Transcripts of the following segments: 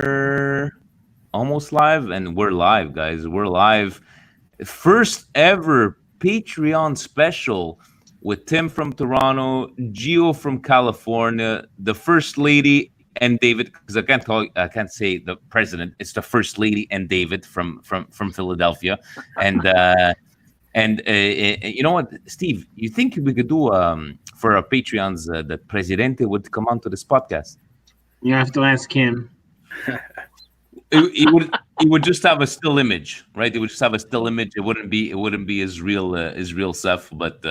almost live, and we're live, guys. We're live. First ever Patreon special with Tim from Toronto, Gio from California, the First Lady, and David. Because I can't say the president. It's the First Lady and David from Philadelphia, and you know what, Steve? You think we could do for our Patreons that Presidente would come on to this podcast? You have to ask him. He would just have a still image, right? He would just have a still image. It wouldn't be his real self. But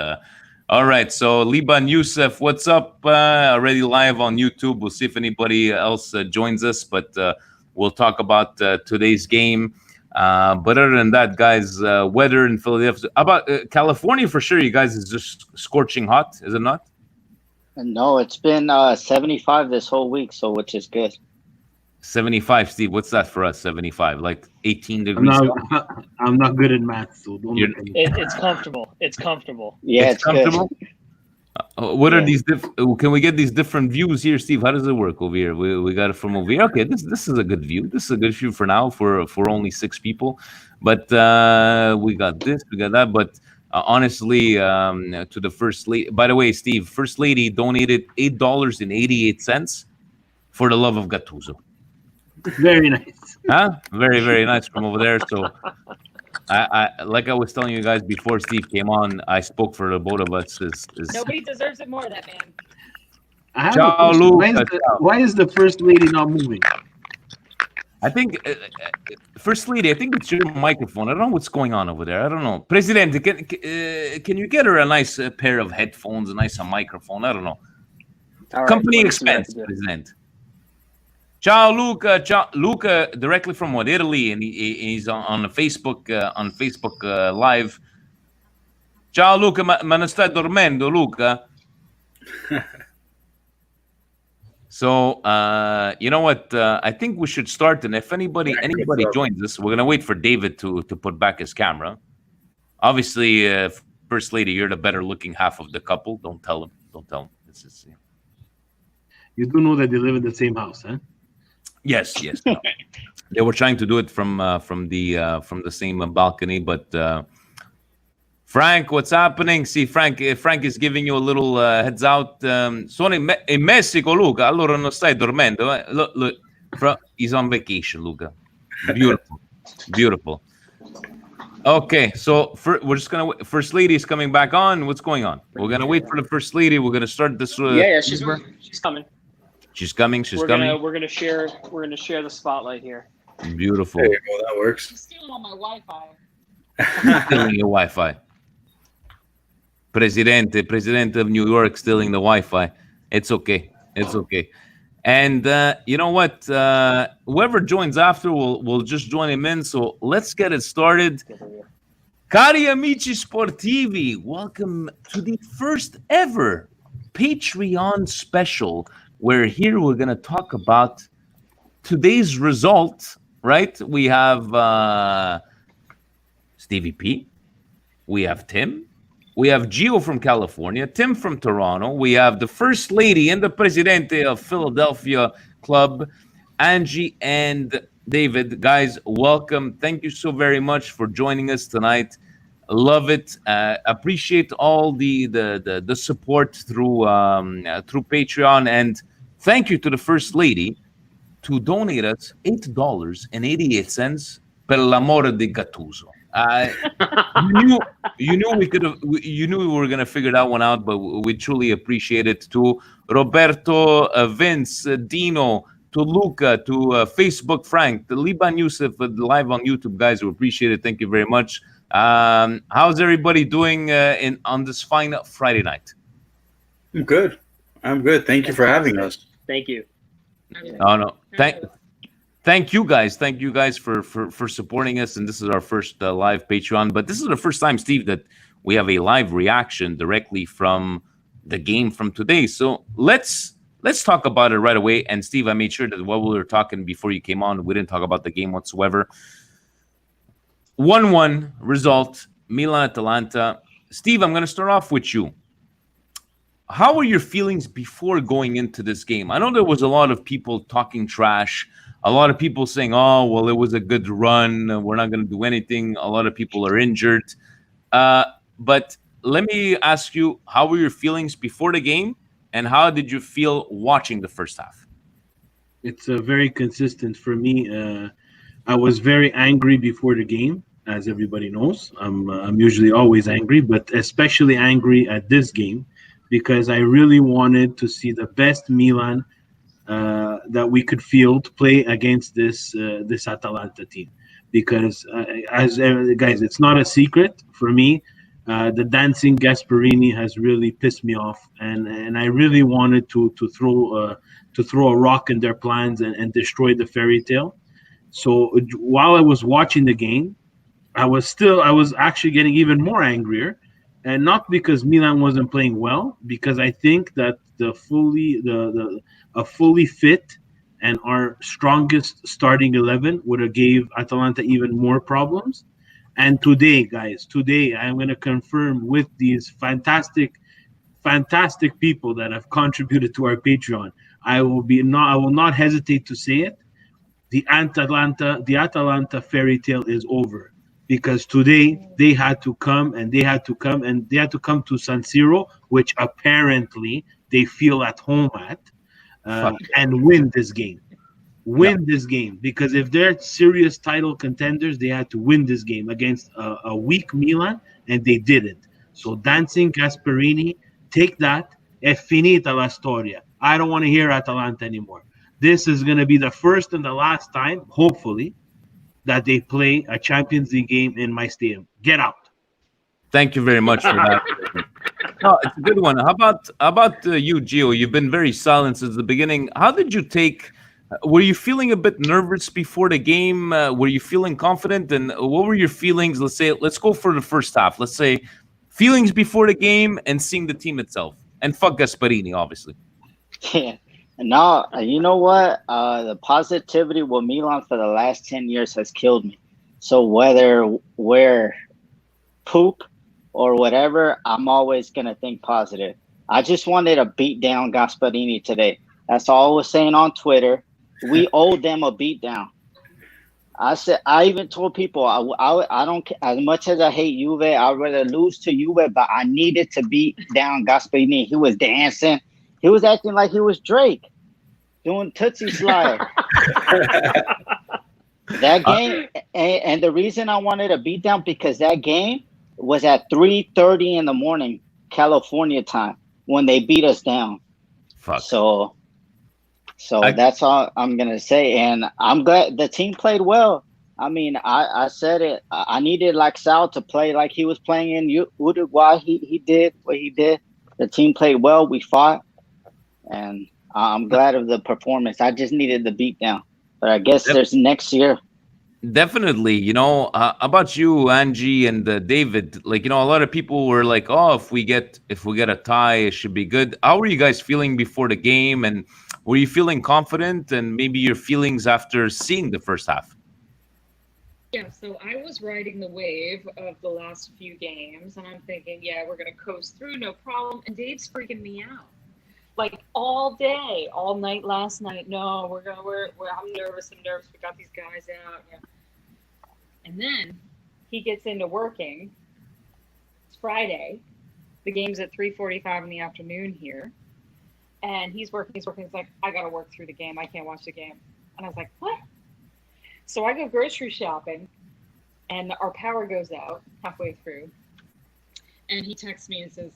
all right. So Liban Youssef, what's up? Already live on YouTube. We'll see if anybody else joins us. But we'll talk about today's game. But other than that, guys, weather in Philadelphia. About California for sure. You guys is just scorching hot, is it not? No, it's been 75 this whole week, so which is good. 75, Steve. What's that for us? 75, like 18 degrees. I'm not good at math, so don't. It's comfortable. It's comfortable. Yeah, it's comfortable. What are these? Can we get these different views here, Steve? How does it work over here? We got it from over here. Okay, this is a good view. This is a good view for now for only 6 people. But we got this, we got that. But honestly, to the First Lady. By the way, Steve, First Lady donated $8.88 for the love of Gattuso. Very nice. Huh? Very, very nice from over there. So, I like I was telling you guys before Steve came on, I spoke for the both of us. Nobody deserves it more, that man. I have a question. Why is the First Lady not moving? I think, First Lady, I think it's your microphone. I don't know what's going on over there. I don't know. Presidente, can you get her a nice pair of headphones, a nice microphone? I don't know. All Company right, expense, President. Ciao, Luca. Ciao, Luca, directly from Italy, and he's on Facebook Live. Ciao, Luca. Ma non stai dormendo, Luca? So, you know what? I think we should start, and if anybody joins us, we're gonna wait for David to put back his camera. Obviously, First Lady, you're the better looking half of the couple. Don't tell him. This is. You do know that they live in the same house, huh? Yes. No. They were trying to do it from the same balcony, but Frank, what's happening? See, Frank is giving you a little heads out. Sono in Messico, Luca. Allora non stai dormendo. Look, he's on vacation, Luca. Beautiful. Okay, so we're just gonna wait. First Lady is coming back on. What's going on? We're gonna wait for the First Lady. We're gonna start this. Yeah, she's coming. She's coming. We're gonna share the spotlight here. Beautiful. There you go. That works. She's stealing all my Wi-Fi. Stealing your Wi-Fi. President of New York stealing the Wi-Fi. It's okay. And you know what? Whoever joins after, we'll just join him in. So let's get it started. Cari amici sportivi, welcome to the first ever Patreon special. Where here we're going to talk about today's result, right? We have Stevie P. We have Tim. We have Gio from California. Tim from Toronto. We have the First Lady and the Presidente of Philadelphia Club, Angie and David. Guys, welcome. Thank you so very much for joining us tonight. Love it. Appreciate all the support through Patreon, and thank you to the First Lady to donate us $8.88 per l'amore di Gattuso. You knew we were gonna figure that one out, but we truly appreciate it. To Roberto, Vince, Dino, to Luca, to Facebook Frank, to Liban Youssef, live on YouTube, guys. We appreciate it. Thank you very much. How's everybody doing on this fine Friday night? I'm good. Thank you for having us. Thank you. Oh no, thank you guys. Thank you guys for supporting us. And this is our first live Patreon, but this is the first time, Steve, that we have a live reaction directly from the game from today. So let's talk about it right away. And Steve, I made sure that while we were talking before you came on, we didn't talk about the game whatsoever. 1-1 result, Milan Atalanta. Steve, I'm going to start off with you. how were your feelings before going into this game? I know there was a lot of people talking trash, a lot of people saying, "Oh, well, it was a good run. We're not going to do anything." A lot of people are injured. But let me ask you, how were your feelings before the game, and how did you feel watching the first half? It's very consistent for me. I was very angry before the game, as everybody knows. I'm usually always angry, but especially angry at this game because I really wanted to see the best Milan that we could field play against this Atalanta team. Because as guys, it's not a secret for me. The dancing Gasparini has really pissed me off, and I really wanted to throw a rock in their plans and destroy the fairy tale. So while I was watching the game, I was actually getting even more angrier, and not because Milan wasn't playing well, because I think that the a fully fit and our strongest starting 11 would have gave Atalanta even more problems. And today, guys, today I'm going to confirm with these fantastic people that have contributed to our Patreon. I will not hesitate to say it. The Atalanta fairy tale is over because today they had to come and they had to come and they had to come to San Siro, which apparently they feel at home at, and win this game. Win this game because if they're serious title contenders, they had to win this game against a weak Milan, and they didn't. So dancing Gasparini, take that. È finita la storia. I don't want to hear Atalanta anymore. This is going to be the first and the last time, hopefully, that they play a Champions League game in my stadium. Get out. Thank you very much for that. No, it's a good one. How about you, Gio? You've been very silent since the beginning. How did you take? Were you feeling a bit nervous before the game? Were you feeling confident? And what were your feelings? Let's go for the first half. Let's say feelings before the game and seeing the team itself. And fuck Gasparini, obviously. Yeah. No, you know what? The positivity with Milan for the last 10 years has killed me. So whether we're poop or whatever, I'm always going to think positive. I just wanted to beat down Gasparini today. That's all I was saying on Twitter. We owe them a beatdown. I even told people I don't, as much as I hate Juve, I'd rather lose to Juve, but I needed to beat down Gasparini. He was dancing. He was acting like he was Drake doing Tootsie Slide. That game, and the reason I wanted to beat down because that game was at 3:30 in the morning, California time, when they beat us down. Fuck. So that's all I'm going to say. And I'm glad the team played well. I mean, I said it. I needed like Sal to play like he was playing in Uruguay. He did what he did. The team played well. We fought. And I'm glad of the performance. I just needed the beatdown. But I guess there's next year. Definitely. About you, Angie, and David, a lot of people were like, oh, if we get a tie, it should be good. How were you guys feeling before the game? And were you feeling confident? And maybe your feelings after seeing the first half? Yeah, so I was riding the wave of the last few games, and I'm thinking, yeah, we're going to coast through, no problem. And Dave's freaking me out. Like all day, all night last night. No, I'm nervous. We got these guys out. Yeah. And then he gets into working. It's Friday. The game's at 3:45 in the afternoon here. And he's working. He's like, I got to work through the game. I can't watch the game. And I was like, what? So I go grocery shopping, and our power goes out halfway through. And he texts me and says,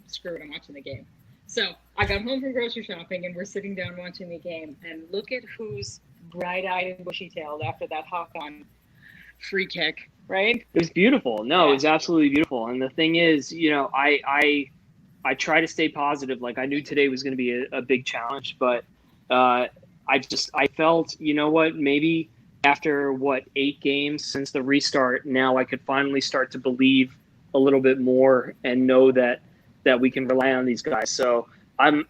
screw it, I'm watching the game. So I got home from grocery shopping, and we're sitting down watching the game. And look at who's bright-eyed and bushy-tailed after that Hakan free kick, right? It was beautiful. No, It was absolutely beautiful. And the thing is, I try to stay positive. Like I knew today was going to be a big challenge, but I felt, you know what, maybe after 8 games since the restart, now I could finally start to believe a little bit more and know that we can rely on these guys. So I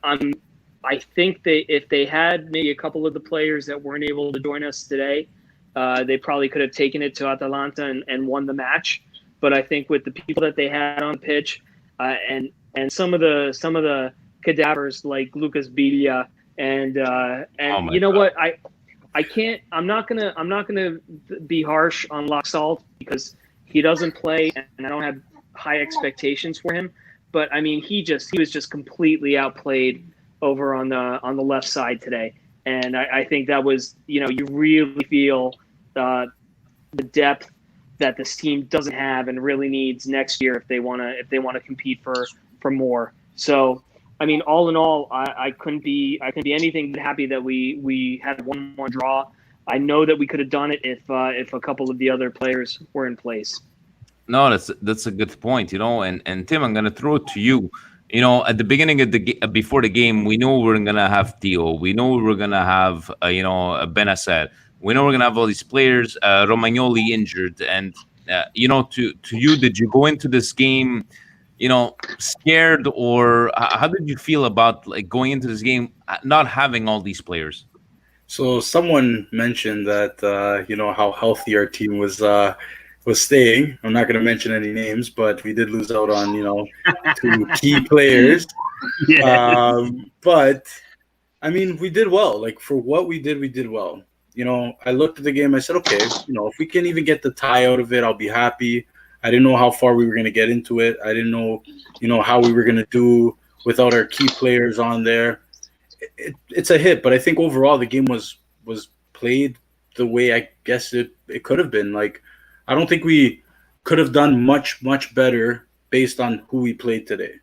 think if they had maybe a couple of the players that weren't able to join us today, they probably could have taken it to Atalanta and won the match. But I think with the people that they had on pitch, and some of the cadavers like Lucas Biglia and my you know God. what, I can't. I'm not gonna be harsh on Laxalt because he doesn't play, and I don't have high expectations for him. But I mean, he was just completely outplayed over on the left side today, and I think that was, you really feel the depth that this team doesn't have and really needs next year if they want to compete for more. So. I mean, all in all, I couldn't be anything but happy that we had 1-1 draw. I know that we could have done it if a couple of the other players were in place. No, that's a good point, and Tim, I'm gonna throw it to you. At the beginning of before the game, we knew we were gonna have Theo. We know we were gonna have Benacer. We know we're gonna have all these players. Romagnoli injured, and to you, did you go into this game, scared, or how did you feel about like going into this game not having all these players? So someone mentioned that how healthy our team was staying. I'm not going to mention any names, but we did lose out on 2 key players. Yeah. But I mean, we did well. Like for what we did well. I looked at the game. I said, okay, if we can even get the tie out of it, I'll be happy. I didn't know how far we were going to get into it. I didn't know, how we were going to do without our key players on there. It's a hit, but I think overall the game was played the way I guess it could have been. Like, I don't think we could have done much Yeah. better based on who we played today,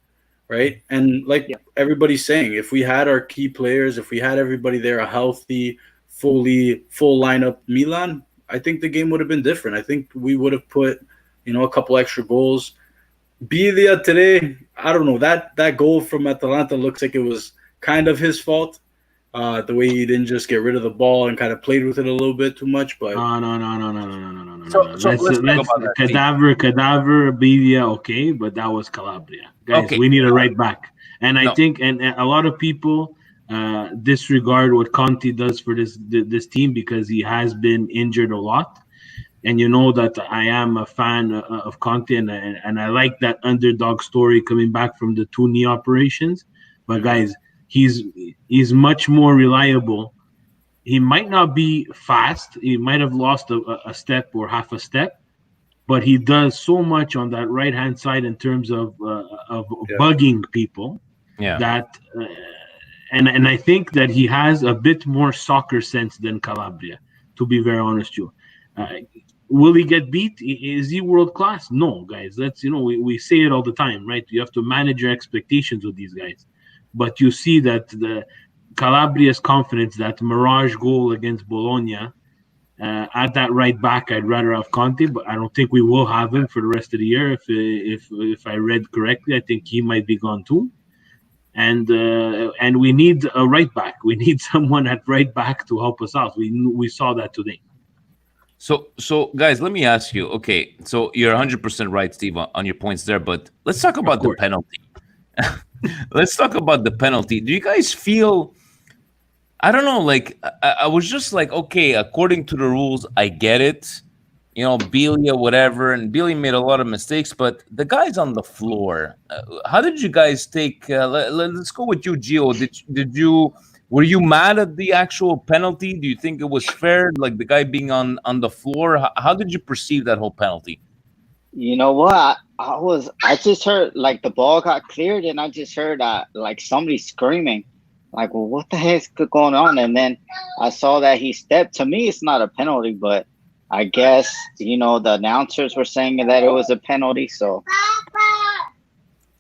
right? And like everybody's saying, if we had our key players, if we had everybody there, a healthy, full lineup Milan, I think the game would have been different. I think we would have put a couple extra goals. Biglia today, I don't know. That goal from Atalanta looks like it was kind of his fault. The way he didn't just get rid of the ball and kind of played with it a little bit too much. But No. So let's talk about that. Cadaver, Biglia, okay, but that was Calabria. Guys, Okay. we need a right back. And I think and a lot of people disregard what Conte does for this team because he has been injured a lot. And you know that I am a fan of Conte, and I like that underdog story coming back from the 2 knee operations. But guys, he's much more reliable. He might not be fast. He might have lost a step or half a step, but he does so much on that right-hand side in terms of bugging people. Yeah. That and I think that he has a bit more soccer sense than Calabria, to be very honest with you. Will he get beat? Is he world class? No, guys. That's we say it all the time, right? You have to manage your expectations with these guys. But you see that the Calabria's confidence, that mirage goal against Bologna, at that right back, I'd rather have Conte, but I don't think we will have him for the rest of the year. If I read correctly, I think he might be gone too. And we need a right back. We need someone at right back to help us out. We saw that today. So guys, let me ask you. Okay, so you're 100% right, Steve, on your points there. But let's talk about the penalty. Let's talk about the penalty. Do you guys feel? I don't know. Like I was just like, okay, according to the rules, I get it. Biglia, whatever, and Biglia made a lot of mistakes. But the guy's on the floor. How did you guys take? Let's go with you, Gio. Did you? Were you mad at the actual penalty? Do you think it was fair, like the guy being on the floor? How did you perceive that whole penalty? You know what? I just heard like the ball got cleared, and I just heard like somebody screaming, like, "Well, what the heck's going on?" And then I saw that he stepped. To me, it's not a penalty, but I guess the announcers were saying that it was a penalty, so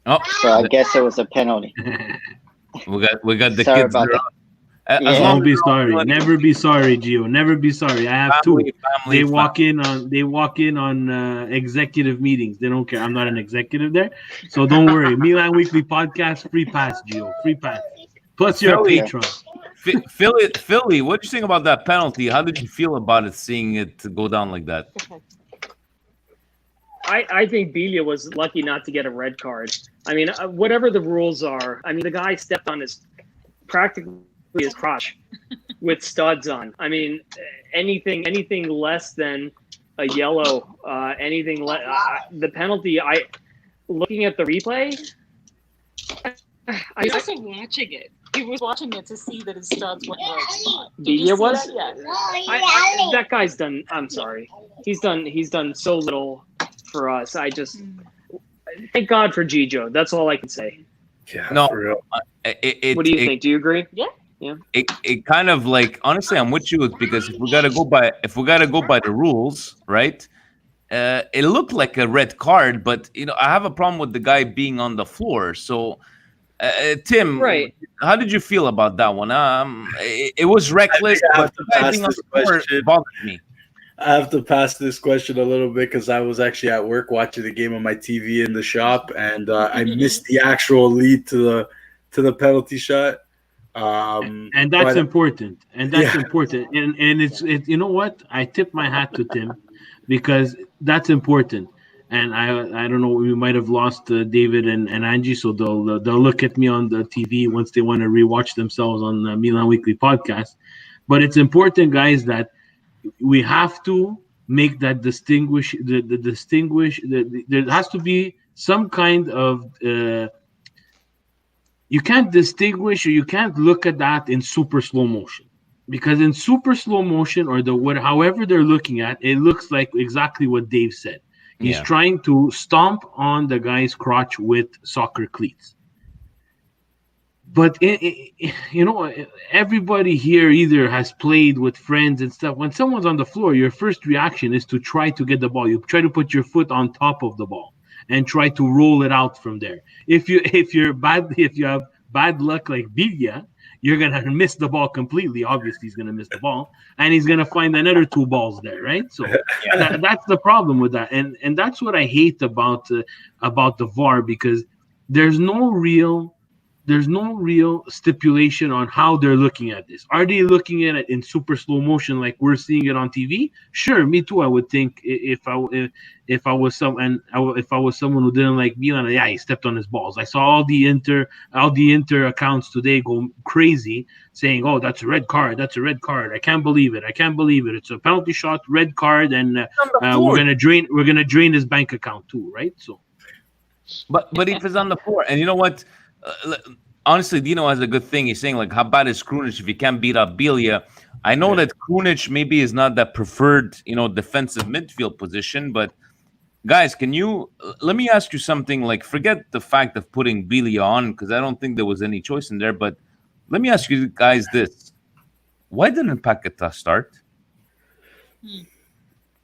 I guess it was a penalty. We got the Sorry kids. about that. Don't be sorry. Never be sorry, Gio. Never be sorry. I have two. They walk in on executive meetings. They don't care. I'm not an executive there, so don't worry. Milan Weekly Podcast, free pass, Gio. Free pass. Plus you're a patron. Philly, what do you think about that penalty? How did you feel about it, seeing it go down like that? I think Biglia was lucky not to get a red card. I mean, whatever the rules are, I mean, the guy stepped on practically his crotch with studs on. I mean, anything less than a yellow, the penalty. Looking at the replay, He's also watching it. He was watching it to see that his studs went right spot. Yeah, was that? Yeah. that guy's done. I'm sorry. He's done so little for us. I just thank God for Gijo. That's all I can say. Yeah, No, for real. What do you think? Do you agree? Yeah. It kind of like, honestly, I'm with you, because if we gotta go by the rules, right? It looked like a red card, but I have a problem with the guy being on the floor. So, Tim, Right. how did you feel about that one? It was reckless, but the guy being on the floor bothered me. I have to pass this question a little bit because I was actually at work watching the game on my TV in the shop, and I missed the actual lead to the penalty shot. And that's important. And that's important. And it's you know what? I tip my hat to Tim, because that's important. And I don't know, we might have lost David and Angie, so they'll look at me on the TV once they want to rewatch themselves on the Milan Weekly Podcast. But it's important, guys, that we have to make that distinguish. There has to be some kind of. You can't distinguish, or you can't look at that in super slow motion, because in super slow motion, or however they're looking at it, looks like exactly what Dave said. He's trying to stomp on the guy's crotch with soccer cleats. But everybody here either has played with friends and stuff. When someone's on the floor, your first reaction is to try to get the ball. You try to put your foot on top of the ball and try to roll it out from there. If you have bad luck like Biglia, you're gonna miss the ball completely. Obviously, he's gonna miss the ball, and he's gonna find another two balls there, right? So that's the problem with that, and that's what I hate about the VAR, because there's no real stipulation on how they're looking at this. Are they looking at it in super slow motion like we're seeing it on TV? Sure, me too. I would think if I was someone who didn't like Milan, he stepped on his balls. I saw all the Inter accounts today go crazy saying, "Oh, that's a red card. That's a red card. I can't believe it. It's a penalty shot, red card, and we're gonna drain his bank account too, right?" So, but if it's on the floor, and you know what? Honestly, Dino has a good thing. He's saying, like, how bad is Krunic if you can't beat up Biglia? I know that Krunic maybe is not that preferred, defensive midfield position, but guys, let me ask you something. Like, forget the fact of putting Biglia on, because I don't think there was any choice in there, but let me ask you guys this. Why didn't Paquetá start?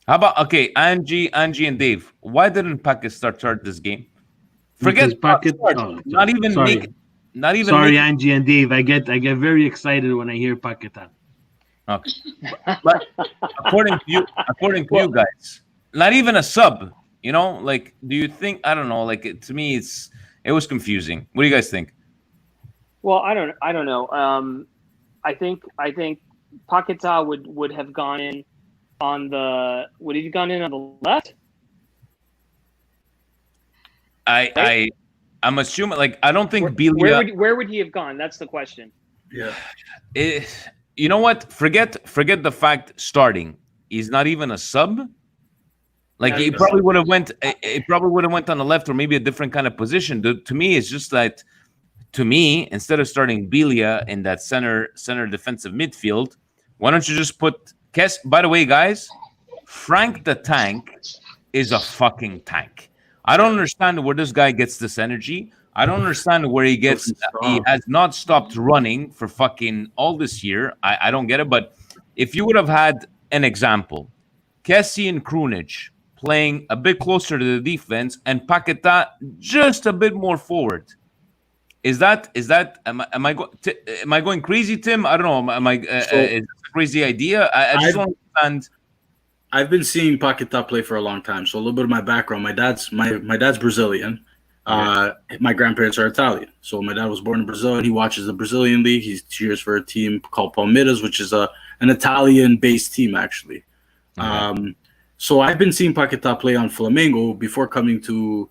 How about, Angie and Dave, why didn't Paquetá start this game? Forget Paquetá. Not even. Sorry, Angie and Dave. I get very excited when I hear Paquetá. Okay, but according to you guys, not even a sub. Like, do you think? I don't know. Like, to me, it was confusing. What do you guys think? Well, I don't know. I think Paquetá would have gone in on the. Would he have gone in on the left? I'm assuming, like, I don't think Biglia. Where would he have gone? That's the question. Yeah. You know what? Forget the fact starting. He's not even a sub. Like, he probably would have went. It probably would have went on the left, or maybe a different kind of position. To me, it's just that. To me, instead of starting Biglia in that center defensive midfield, why don't you just put Kes? By the way, guys, Frank the Tank is a fucking tank. I don't understand where this guy gets this energy. I don't understand where he gets. He has not stopped running for fucking all this year. I don't get it. But if you would have had an example, Kessie and Krunic playing a bit closer to the defense, and Paquetá just a bit more forward, am I going crazy, Tim? I don't know. Is it a crazy idea? I just don't understand. I've been seeing Paquetá play for a long time, so a little bit of my background. My dad's Brazilian. My grandparents are Italian, so my dad was born in Brazil, and he watches the Brazilian league. He cheers for a team called Palmeiras, which is an Italian-based team, actually. So I've been seeing Paquetá play on Flamengo before coming to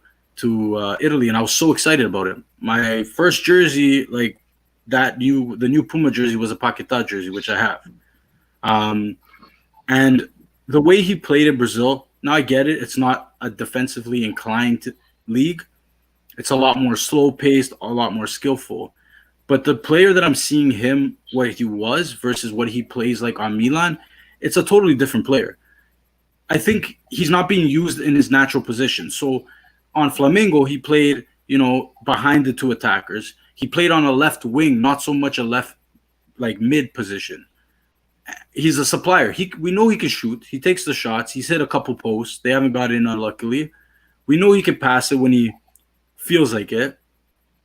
Italy, and I was so excited about it. My first jersey, like the new Puma jersey, was a Paquetá jersey, which I have. And the way he played in Brazil, now I get it. It's not a defensively inclined league, It's a lot more slow paced, a lot more skillful. But the player that I'm seeing him, what he was versus what he plays like on Milan, it's a totally different player. I think he's not being used in his natural position. So on Flamengo, he played, behind the two attackers. He played on a left wing, not so much a left, like mid position. He's a supplier. We know he can shoot. He takes the shots. He's hit a couple posts. They haven't got in, unluckily. We know he can pass it when he feels like it.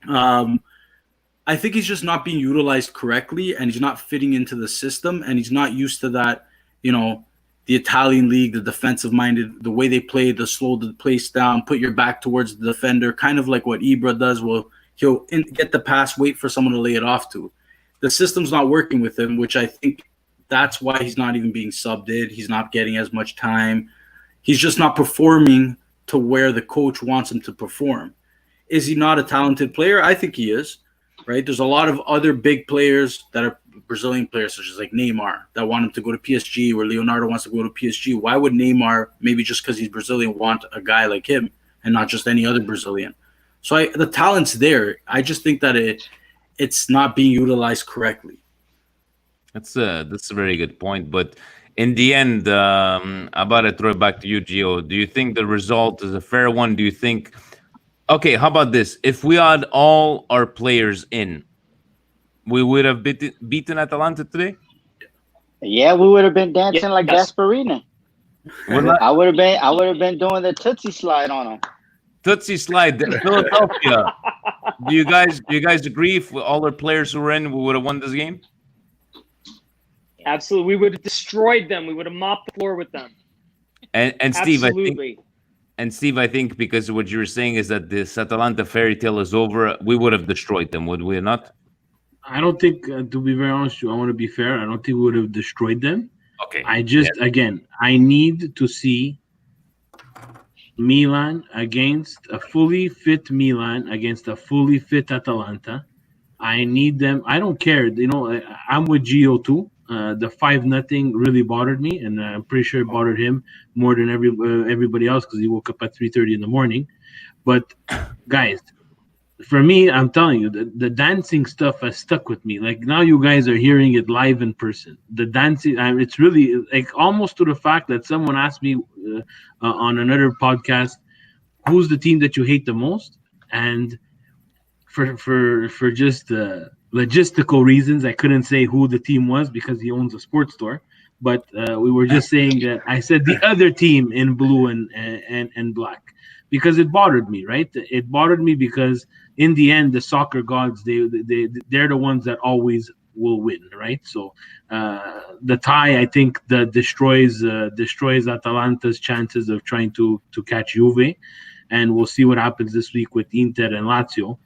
I think he's just not being utilized correctly, and he's not fitting into the system, and he's not used to that, the Italian league, the defensive-minded, the way they play, the slow the place down, put your back towards the defender, kind of like what Ibra does. Well, he'll get the pass, wait for someone to lay it off to. The system's not working with him, which I think that's why he's not even being subbed in. He's not getting as much time. He's just not performing to where the coach wants him to perform. Is he not a talented player? I think he is, right? There's a lot of other big players that are Brazilian players, such as like Neymar, that want him to go to PSG, or Leonardo wants to go to PSG. Why would Neymar, maybe just because he's Brazilian, want a guy like him and not just any other Brazilian? So the talent's there. I just think that it's not being utilized correctly. That's a very good point. But in the end, I'm about to throw it back to you, Gio. Do you think the result is a fair one? Do you think... Okay, how about this? If we had all our players in, we would have beaten Atalanta today? Yeah, we would have been dancing like Yes. Gasparini. I would have been doing the Tootsie slide on him. Tootsie slide, Philadelphia. Do you guys agree? If all our players who were in, we would have won this game? Absolutely. We would have destroyed them. We would have mopped the floor with them. And Steve, Absolutely. I think because what you were saying is that this Atalanta fairy tale is over, we would have destroyed them, would we not? I don't think, to be very honest with you, I want to be fair. I don't think we would have destroyed them. Okay. I need to see Milan against a fully fit Milan against a fully fit Atalanta. I need them. I don't care. I'm with Gio too. The 5-0 really bothered me, and I'm pretty sure it bothered him more than everybody else because he woke up at 3:30 in the morning. But guys, for me, I'm telling you, the dancing stuff has stuck with me. Like now, you guys are hearing it live in person. The dancing, it's really like almost to the fact that someone asked me on another podcast, "Who's the team that you hate the most?" And for just logistical reasons, I couldn't say who the team was because he owns a sports store. But we were just saying that I said the other team in blue and black because it bothered me, right? It bothered me because in the end, the soccer gods, they're the ones that always will win, right? So the tie, I think, that destroys Atalanta's chances of trying to catch Juve, and we'll see what happens this week with Inter and Lazio.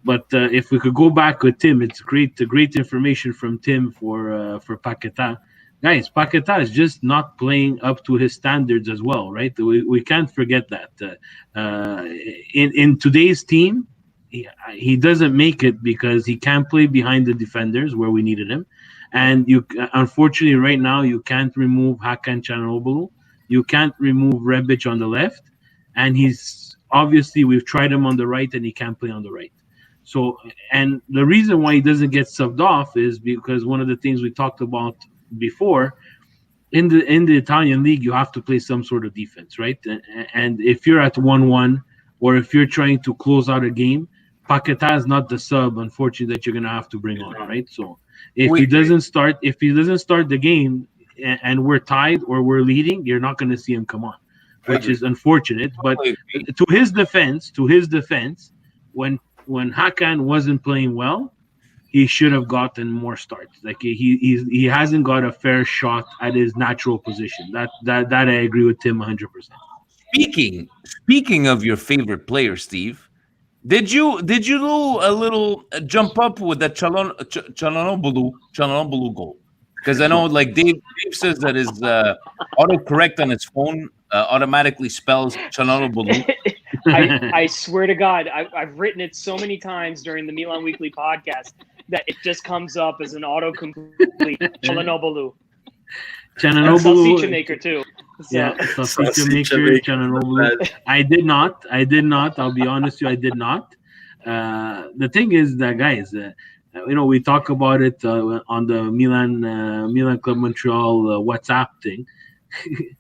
But if we could go back with Tim, it's great information from Tim for Paquetá. Guys, Paquetá is just not playing up to his standards as well, right? We can't forget that. In today's team, he doesn't make it because he can't play behind the defenders where we needed him. And unfortunately, right now, you can't remove Hakan Calhanoglu. You can't remove Rebic on the left. And we've tried him on the right and he can't play on the right. So, and the reason why he doesn't get subbed off is because one of the things we talked about before, in the Italian league, you have to play some sort of defense, right? And if you're at 1-1 or if you're trying to close out a game, Paquetá is not the sub, unfortunately, that you're gonna have to bring on, right? So if he doesn't start the game and we're tied or we're leading, you're not gonna see him come on, which is unfortunate. But to his defense, when Hakan wasn't playing well, he should have gotten more starts. Like he hasn't got a fair shot at his natural position. That I agree with Tim 100%. Speaking of your favorite player, Steve, did you do a little jump up with that Calhanoglu goal? Because I know, like Dave says that his autocorrect on his phone automatically spells Calhanoglu. I swear to God, I've written it so many times during the Milan Weekly Podcast that it just comes up as an autocomplete. Calhanoglu. Calhanoglu Salsicha maker too. Yeah, Salsicha Maker, Calhanoglu. I did not. I'll be honest with you, I did not. The thing is that, guys, we talk about it on the Milan Club Montreal WhatsApp thing.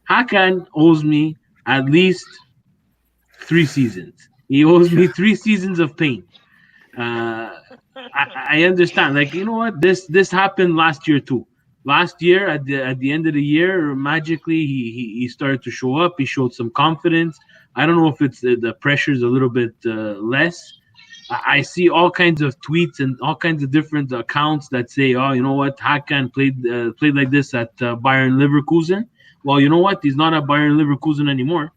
Hakan owes me at least 3 seasons. He owes me 3 seasons of pain. I understand. Like, you know what? This happened last year too. Last year, at the end of the year, magically he started to show up. He showed some confidence. I don't know if it's the pressure's a little bit less. I see all kinds of tweets and all kinds of different accounts that say, "Oh, you know what? Hakan played like this at Bayern Leverkusen." Well, you know what? He's not at Bayern Leverkusen anymore.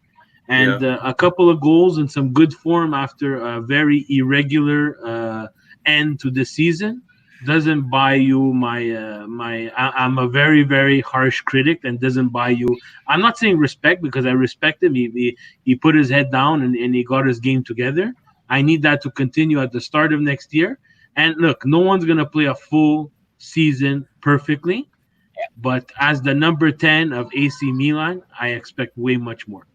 And a couple of goals and some good form after a very irregular end to the season doesn't buy you I'm a very, very harsh critic and doesn't buy you. I'm not saying respect because I respect him. He put his head down and he got his game together. I need that to continue at the start of next year. And look, no one's going to play a full season perfectly. But as the number 10 of AC Milan, I expect way much more.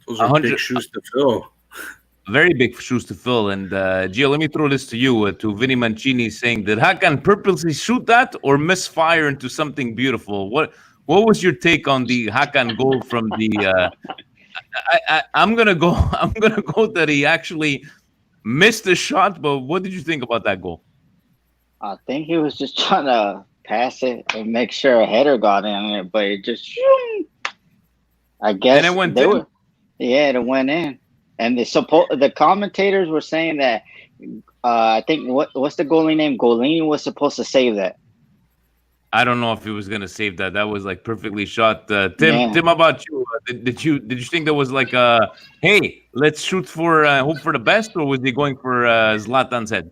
Those are big shoes to fill. Very big shoes to fill. And Gio, let me throw this to you, to Vinny Mancini, saying, did Hakan purposely shoot that or misfire into something beautiful? What was your take on the Hakan goal from the? I'm gonna go that he actually missed the shot. But what did you think about that goal? I think he was just trying to pass it and make sure a header got in it, but it just. I guess and it went in. It went in. And the commentators were saying that I think what's the goalie name? Golini was supposed to save that. I don't know if he was gonna save that. That was like perfectly shot. Tim, how about you? Did you think that was like hey, let's shoot for hope for the best, or was he going for Zlatan's head?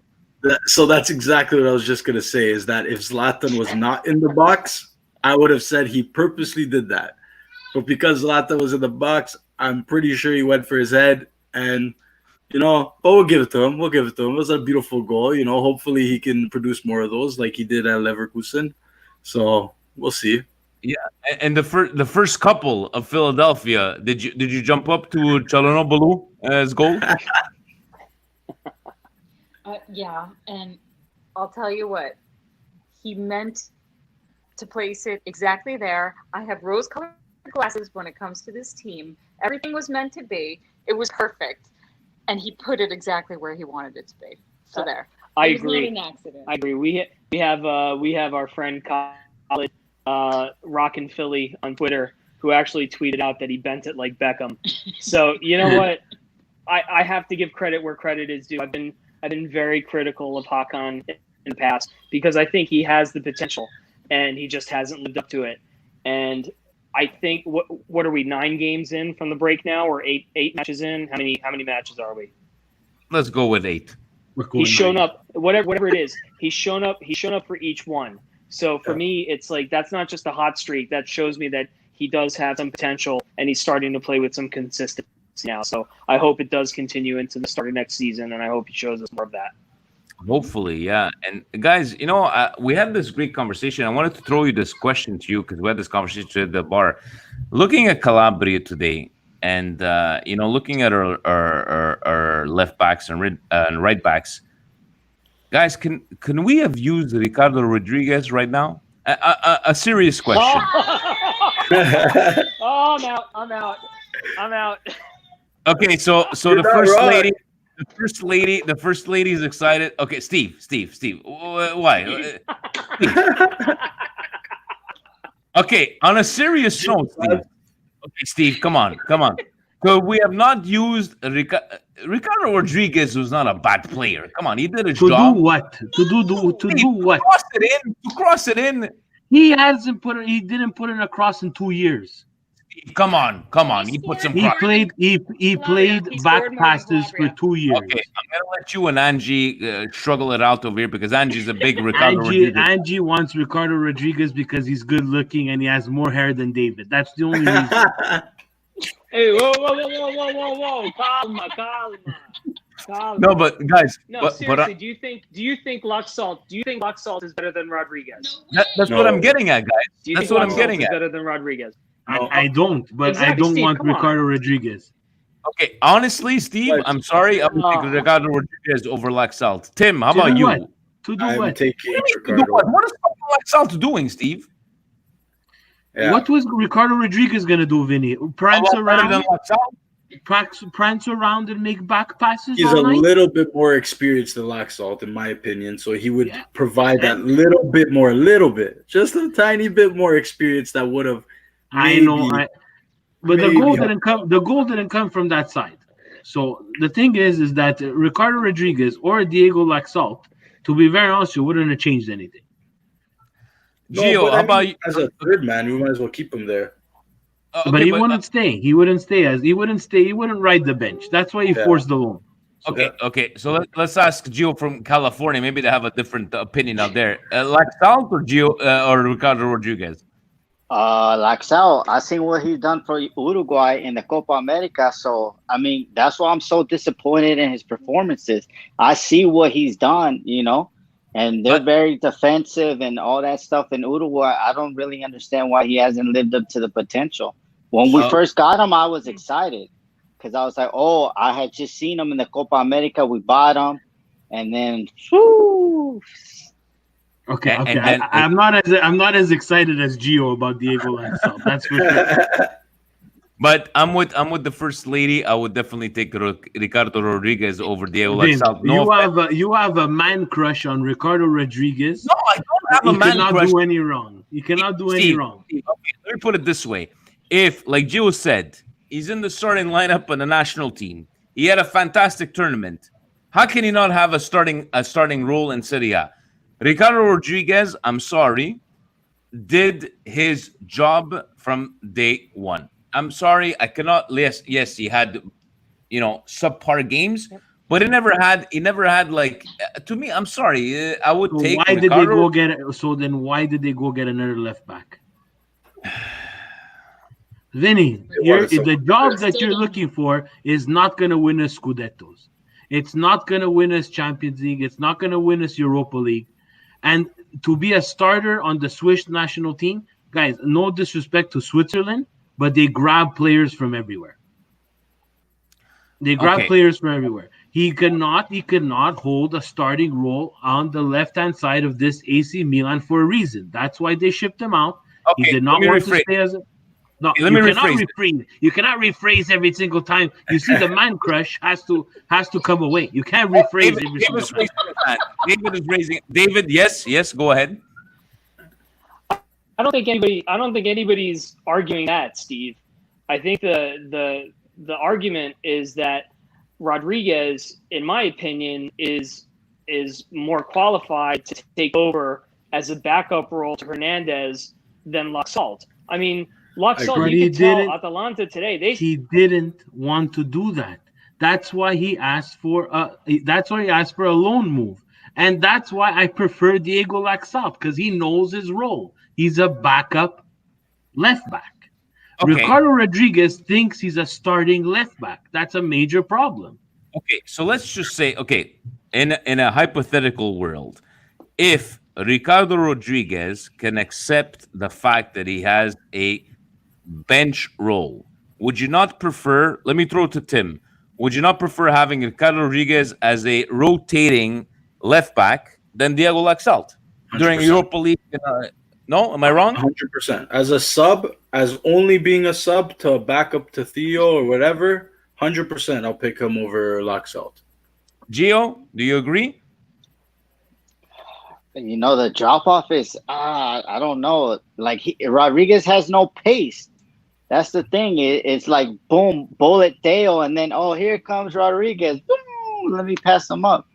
So that's exactly what I was just gonna say. Is that if Zlatan was not in the box, I would have said he purposely did that. But because Zlatan was in the box, I'm pretty sure he went for his head. And, but we'll give it to him. It was a beautiful goal. Hopefully he can produce more of those like he did at Leverkusen. So we'll see. Yeah, and the first couple of Philadelphia, did you jump up to Calhanoglu as goal? Yeah, and I'll tell you what, he meant to place it exactly there. I have rose-colored glasses when it comes to this team. Everything was meant to be. It was perfect, and he put it exactly where he wanted it to be. So there. I it was agree. Not an accident. I agree. We have our friend Colin, Rock and Philly on Twitter, who actually tweeted out that he bent it like Beckham. So you know what? I have to give credit where credit is due. I've been very critical of Hakan in the past because I think he has the potential, and he just hasn't lived up to it. And I think what are we 9 games in from the break now, or eight matches in? How many matches are we? Let's go with 8. He's shown up, whatever it is. He's shown up for each one. So for me, it's like that's not just a hot streak. That shows me that he does have some potential, and he's starting to play with some consistency now. So I hope it does continue into the start of next season, and I hope he shows us more of that. Hopefully, yeah. And guys, we had this great conversation. I wanted to throw you this question to you because we had this conversation at the bar. Looking at Calabria today, and looking at our left backs and right backs, guys, can we have used Ricardo Rodriguez right now? A serious question. Oh, I'm out. Okay, so the first lady. The first lady is excited. Okay, Steve. Why? Steve. Okay, on a serious note, Steve. Okay, Steve, come on. So we have not used Ricardo Rodriguez, who's not a bad player. Come on, he did his job. To do what? To do what? To cross it in. He didn't put in a cross in 2 years. Come on. He put some. He played back passes for 2 years. Okay, I'm gonna let you and Angie struggle it out over here because Angie's a big Ricardo Rodriguez. Angie wants Ricardo Rodriguez because he's good looking and he has more hair than David. That's the only reason. Hey, whoa! Calma. No, but guys. Seriously, do you think Luxalt is better than Rodriguez? That's what I'm getting at, guys. That's what I'm getting at. Better than Rodriguez. I don't, but Exactly, I don't Steve, want come on. Ricardo Rodriguez. Okay, honestly, Steve, But- I'm sorry. I'm going to take Oh. Ricardo Rodriguez over Laxalt. Tim, how To about do you? what? To do I'm what? taking To do Ricardo. what? What is Laxalt doing, Steve? Yeah. What was Ricardo Rodriguez gonna do, Vinny? Prance How about better than around, Laxalt? prance around and make back passes He's all a night? little bit more experienced than Laxalt, in my opinion. So he would Yeah. provide that little bit, just a tiny bit more experience that would have. I know, but the goal maybe- didn't come. The goal didn't come from that side. So the thing is that Ricardo Rodriguez or Diego Laxalt, to be very honest, you wouldn't have changed anything. Gio, but how I about mean, you? as a third man, we might as well keep him there. But he wouldn't stay. He wouldn't stay as he wouldn't stay. He wouldn't ride the bench. That's why he Yeah. forced the loan. Okay. So let's ask Gio from California. Maybe they have a different opinion out there. Laxalt or Gio or Ricardo Rodriguez? Laxal, I seen what he's done for Uruguay in the Copa America. So, I mean, that's why I'm so disappointed in his performances. I see what he's done, and they're very defensive and all that stuff in Uruguay. I don't really understand why he hasn't lived up to the potential. When we first got him, I was excited because I was like, oh, I had just seen him in the Copa America. We bought him. And then, whew, Okay. And then- I'm not as excited as Gio about Diego Laxalt. That's for sure. But I'm with the first lady. I would definitely take Ricardo Rodriguez over Diego Vince, Laxalt. you have a man crush on Ricardo Rodriguez. No, I don't have He a man cannot crush. do any wrong. He cannot do any Steve, wrong. Steve, okay, let me put it this way. If, like Gio said, he's in the starting lineup on the national team, he had a fantastic tournament. How can he not have a starting role in Serie A? Ricardo Rodriguez, I'm sorry, did his job from day one. I'm sorry, I cannot. Yes, he had, subpar games, but he never had like. To me, I'm sorry, I would So take. why did they Ricardo. go get? So then, why did they go get another left back? Vinny, the job that you're looking for is not going to win us Scudettos. It's not going to win us Champions League. It's not going to win us Europa League. And to be a starter on the Swiss national team, guys, no disrespect to Switzerland, but they grab players from everywhere. They grab Okay. players from everywhere. He cannot hold a starting role on the left-hand side of this AC Milan for a reason. That's why they shipped him out. He Okay, did not let me want to rephrase. stay as a... No, Okay, let you me cannot rephrase it. rephrase. You cannot rephrase every single time. You see, the man crush has to come away. You can't rephrase every single David's time. raising his hand. David is raising. David, yes, go ahead. I don't think anybody's arguing that, Steve. I think the argument is that Rodriguez, in my opinion, is more qualified to take over as a backup role to Hernandez than Laxalt. I mean, Laxalt, But you he can tell didn't- Atalanta today, He didn't want to do that. That's why he asked for a loan move. And that's why I prefer Diego Laxalt, because he knows his role. He's a backup left back. Okay. Ricardo Rodriguez thinks he's a starting left back. That's a major problem. Okay, so let's just say, in a hypothetical world, if Ricardo Rodriguez can accept the fact that he has a bench role, would you not prefer, let me throw it to Tim, would you not prefer having Ricardo Rodriguez as a rotating left back than Diego Laxalt during 100%. Europa League? No, am I wrong? 100%. As a sub, as only being a sub to back up to Theo or whatever, 100% I'll pick him over Laxalt. Gio, do you agree? the drop off is I don't know. Like Rodriguez has no pace. That's the thing. It's like boom, bullet Theo, and then here comes Rodriguez. Boom, let me pass him up.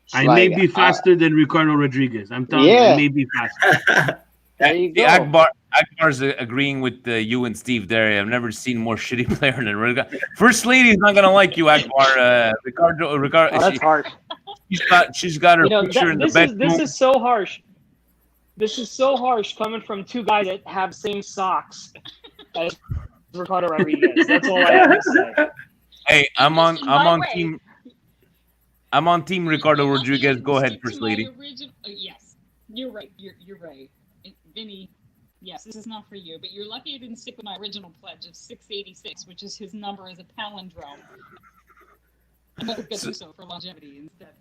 It's I like, may be faster than Ricardo Rodriguez. I'm telling you, Yeah. I may be faster. There you The go. Akbar's agreeing with you and Steve there. I've never seen more shitty player than Ricardo. First lady's not gonna like you, Akbar. Ricardo, Oh, that's harsh. she's got her picture in the bedroom. This is so harsh. This is so harsh coming from two guys that have same socks as Ricardo Rodriguez. That's all I have to say. Hey, I'm By the on way- team. I'm on team Ricardo Rodriguez. Go ahead, Stick First to my Lady. yes, you're right. You're right. Vinny, Yes, this is not for you, but you're lucky I didn't stick with my original pledge of 686, which is his number as a palindrome. I'm going to get so for longevity instead.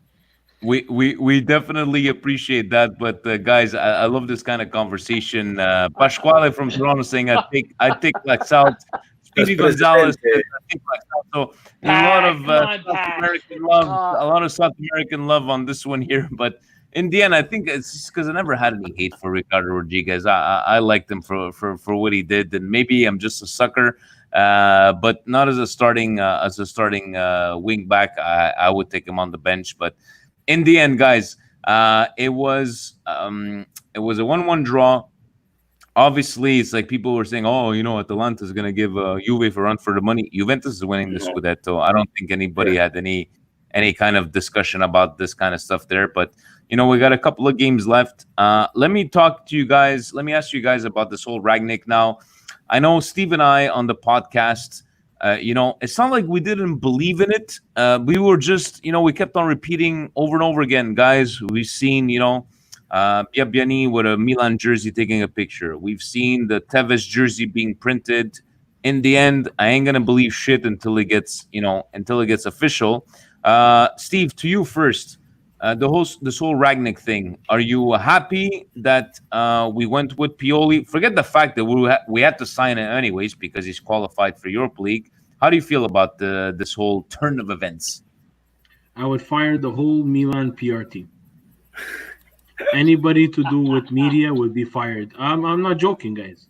We definitely appreciate that, but guys, I love this kind of conversation. Pasquale from Toronto saying I take Blacks out. Speedy Gonzalez says I take Blacks out. So there's a lot of South American love, a lot of South American love on this one here. But in the end, I think it's just because I never had any hate for Ricardo Rodriguez. I liked him for what he did, and maybe I'm just a sucker. But not as a starting wing back. I would take him on the bench, but in the end, guys, it was a 1-1 draw. Obviously, it's like people were saying, "Oh, Atalanta is going to give Juve a run for the money." Juventus is winning the Scudetto. I don't think anybody had any kind of discussion about this kind of stuff there. But we got a couple of games left. Let me talk to you guys. Let me ask you guys about this whole Ragnik now. I know Steve and I on the podcast. It's not like we didn't believe in it. We were just, we kept on repeating over and over again, guys. We've seen, Biabiani with a Milan jersey taking a picture. We've seen the Tevez jersey being printed. In the end, I ain't gonna believe shit until it gets official. Steve, to you first. This whole Ragnik thing. Are you happy that we went with Pioli? Forget the fact that we had to sign him anyways because he's qualified for Europa League. How do you feel about this whole turn of events? I would fire the whole Milan PR team. Anybody to do with media would be fired. I'm not joking, guys.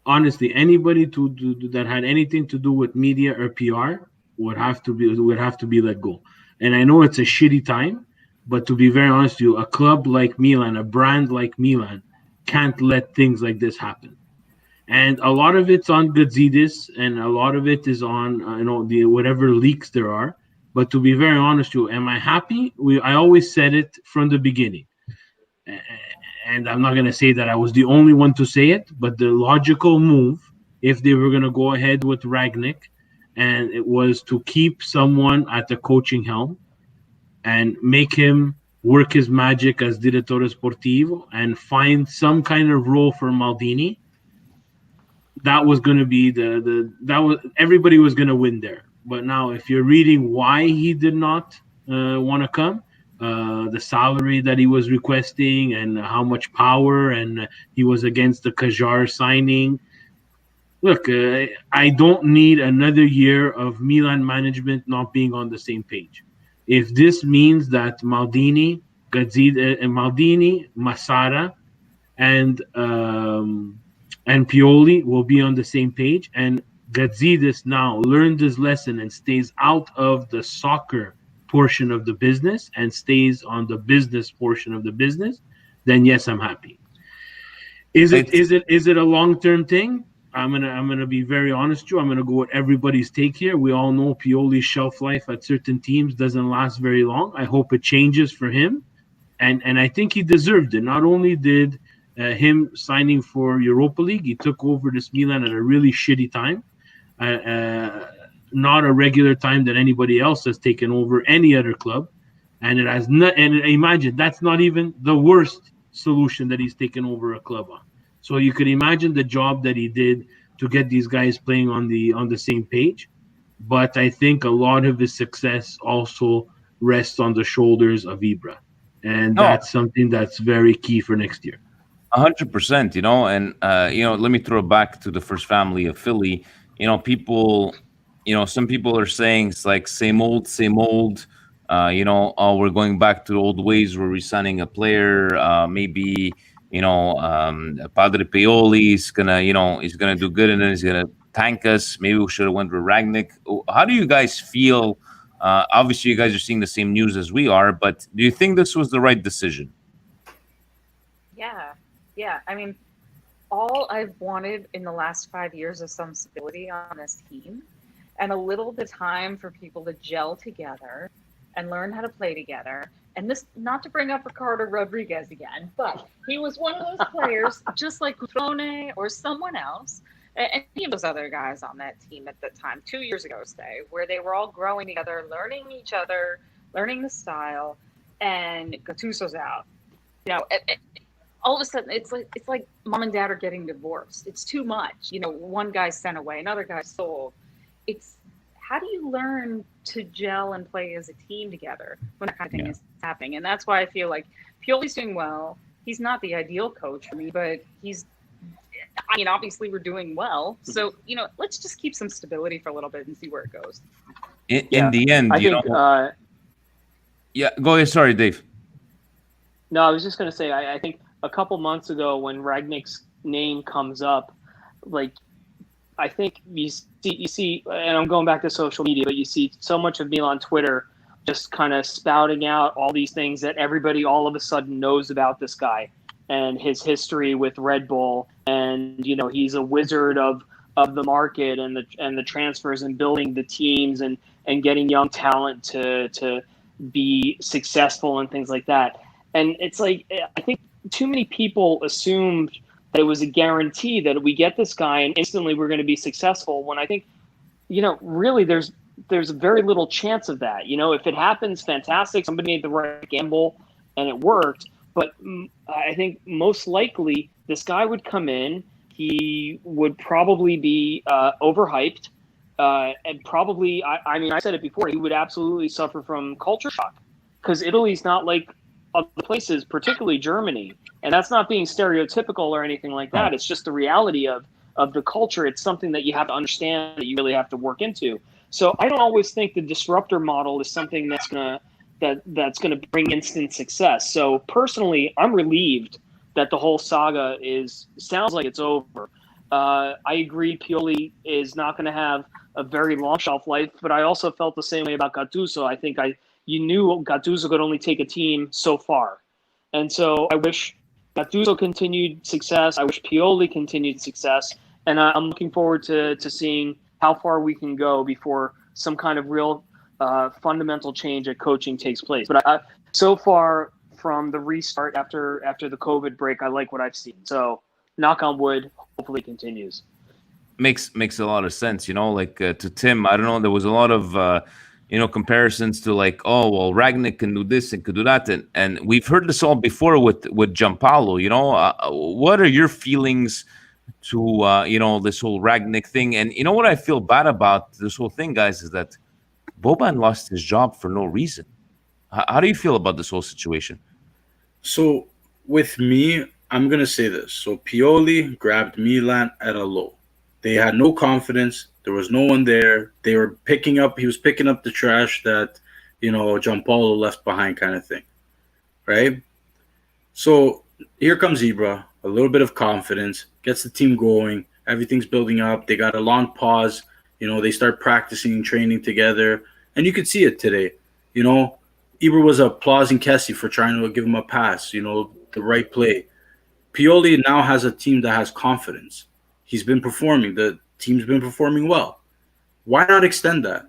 Honestly, anybody that had anything to do with media or PR would have to be let go. And I know it's a shitty time, but to be very honest with you, a club like Milan, a brand like Milan, can't let things like this happen. And a lot of it's on Gazidis, and a lot of it is on the whatever leaks there are. But to be very honest with you, am I happy? I always said it from the beginning. And I'm not going to say that I was the only one to say it, but the logical move, if they were going to go ahead with Ragnik, and it was to keep someone at the coaching helm and make him work his magic as direttore sportivo and find some kind of role for Maldini. That was going to be everybody was going to win there. But now, if you're reading why he did not want to come, the salary that he was requesting and how much power, and he was against the Kajar signing. Look, I don't need another year of Milan management not being on the same page. If this means that Maldini, Massara, and Pioli will be on the same page, and Gazidis now learned his lesson and stays out of the soccer portion of the business and stays on the business portion of the business, then yes, I'm happy. Is it a long-term thing? I'm gonna be very honest with you. I'm gonna go with everybody's take here. We all know Pioli's shelf life at certain teams doesn't last very long. I hope it changes for him, and I think he deserved it. Not only did him signing for Europa League, he took over this Milan at a really shitty time, not a regular time that anybody else has taken over any other club, and it has not. And imagine that's not even the worst solution that he's taken over a club on. So you could imagine the job that he did to get these guys playing on the same page. But I think a lot of his success also rests on the shoulders of Ibra. And that's something that's very key for next year. 100%, and let me throw back to the first family of Philly. People, some people are saying it's like same old. We're going back to the old ways. We're re-signing a player, maybe. Padre Pioli is he's gonna do good, and then he's gonna tank us. Maybe we should have went with Ragnik. How do you guys feel? Obviously, you guys are seeing the same news as we are, but do you think this was the right decision? Yeah. I mean, all I've wanted in the last 5 years is some stability on this team, and a little bit of time for people to gel together and learn how to play together. And this, not to bring up Ricardo Rodriguez again, but he was one of those players, just like Cutrone or someone else, and any of those other guys on that team at the time, 2 years ago, say, where they were all growing together, learning each other, learning the style, and Gattuso's out. all of a sudden it's like mom and dad are getting divorced. It's too much. One guy's sent away, another guy's sold. It's how do you learn to gel and play as a team together when that kind of thing is happening? And that's why I feel like Pioli's doing well. He's not the ideal coach for me, but obviously we're doing well. So, let's just keep some stability for a little bit and see where it goes. In the end, I think, go ahead. Sorry, Dave. No, I was just going to say, I think a couple months ago when Ragnik's name comes up, I think you see, and I'm going back to social media, but you see so much of Milan Twitter just kind of spouting out all these things that everybody all of a sudden knows about this guy and his history with Red Bull. And, he's a wizard of the market and the transfers and building the teams and getting young talent to be successful and things like that. And it's I think too many people assumed that it was a guarantee that we get this guy and instantly we're going to be successful, when I think, really there's very little chance of that. If it happens, fantastic. Somebody made the right gamble and it worked. But I think most likely this guy would come in. He would probably be overhyped. And probably, I said it before, he would absolutely suffer from culture shock because Italy's not like other places, particularly Germany. And that's not being stereotypical or anything like that. It's just the reality of the culture. It's something that you have to understand, that you really have to work into. So I don't always think the disruptor model is something that's gonna bring instant success. So personally, I'm relieved that the whole saga sounds like it's over. I agree, Pioli is not going to have a very long shelf life, but I also felt the same way about Gattuso. I think you knew Gattuso could only take a team so far, and so I wish Gattuso continued success. I wish Pioli continued success, and I'm looking forward to seeing how far we can go before some kind of real fundamental change at coaching takes place. But so far from the restart after the COVID break, I like what I've seen. So knock on wood, hopefully it continues. Makes a lot of sense. To Tim, I don't know, there was a lot of comparisons to Ragnik can do this and could do that, and we've heard this all before with Gianpaolo. What are your feelings to this whole Ragnik thing? And what I feel bad about this whole thing, guys, is that Boban lost his job for no reason. How do you feel about this whole situation? So with me, I'm going to say this. So Pioli grabbed Milan at a low. They had no confidence. There was no one there. He was picking up the trash that, Gianpaolo left behind, kind of thing. Right? So here comes Ibra, a little bit of confidence, gets the team going. Everything's building up. They got a long pause. They start practicing, training together. And you could see it today. Ibra was applauding Kessie for trying to give him a pass, the right play. Pioli now has a team that has confidence. He's been performing. The team's been performing well. Why not extend that?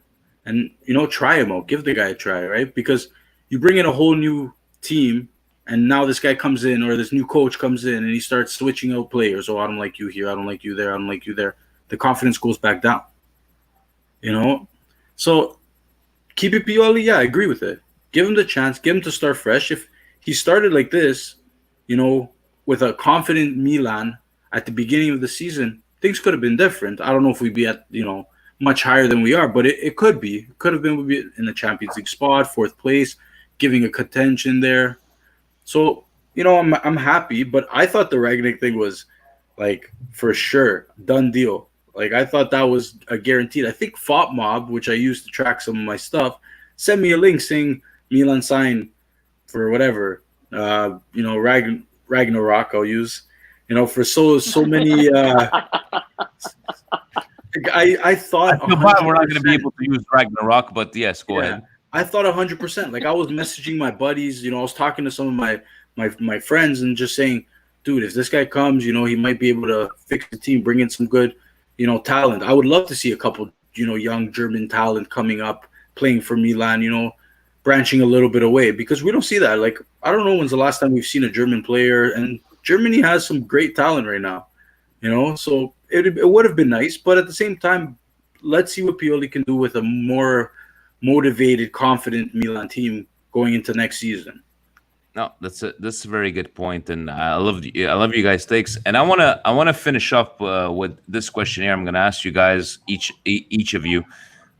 And, try him out. Give the guy a try, right? Because you bring in a whole new team, and now this guy comes in, or this new coach comes in, and he starts switching out players. Oh, I don't like you here. I don't like you there. I don't like you there. The confidence goes back down. So keep it Pioli. Yeah, I agree with it. Give him the chance. Give him to start fresh. If he started like this, with a confident Milan at the beginning of the season, things could have been different. I don't know if we'd be at, much higher than we are, but it could be. It could have been we'd be in the Champions League spot, 4th place, giving a contention there. So, I'm happy, but I thought the Ragnik thing was for sure, done deal. I thought that was a guaranteed. I think Fop Mob, which I used to track some of my stuff, sent me a link saying Milan signed for whatever, Ragnarok I'll use, for so many. I thought I feel bad we're not going to be able to use Ragnarok, but yes, go ahead. I thought 100%. I was messaging my buddies, I was talking to some of my friends and just saying, dude, if this guy comes, he might be able to fix the team, bring in some good, talent. I would love to see a couple, young German talent coming up, playing for Milan, branching a little bit away, because we don't see that. I don't know when's the last time we've seen a German player, and Germany has some great talent right now, so it would have been nice. But at the same time, let's see what Pioli can do with a more motivated, confident Milan team going into next season. No, that's a very good point, and I love you guys' takes. And I wanna finish up with this question here. I'm gonna ask you guys each of you.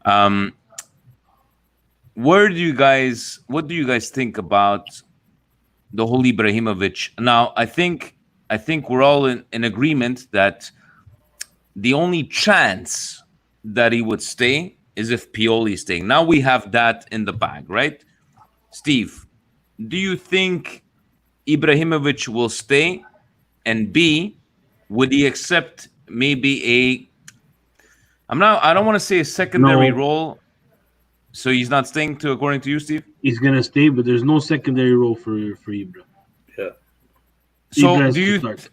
Um, what do you guys think about the whole Ibrahimovic? Now, I think we're all in agreement that the only chance that he would stay is if Pioli is staying. Now we have that in the bag, right? Steve, do you think Ibrahimovic will stay? And B, would he accept maybe I don't want to say a secondary No. role. So he's not staying according to you, Steve? He's gonna stay, but there's no secondary role for Ibra. Yeah. So Ibra has do to you start.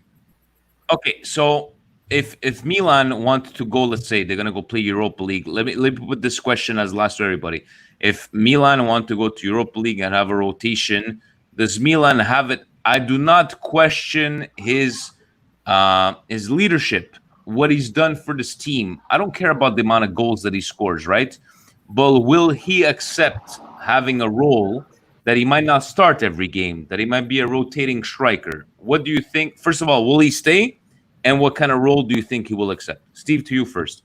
Okay, so if Milan want to go, let's say they're gonna go play Europa League. Let me put this question as last to everybody. If Milan want to go to Europa League and have a rotation, does Milan have it? I do not question his leadership, what he's done for this team. I don't care about the amount of goals that he scores, right? But will he accept having a role that he might not start every game, that he might be a rotating striker? What do you think? First of all, will he stay? And what kind of role do you think he will accept? Steve, to you first.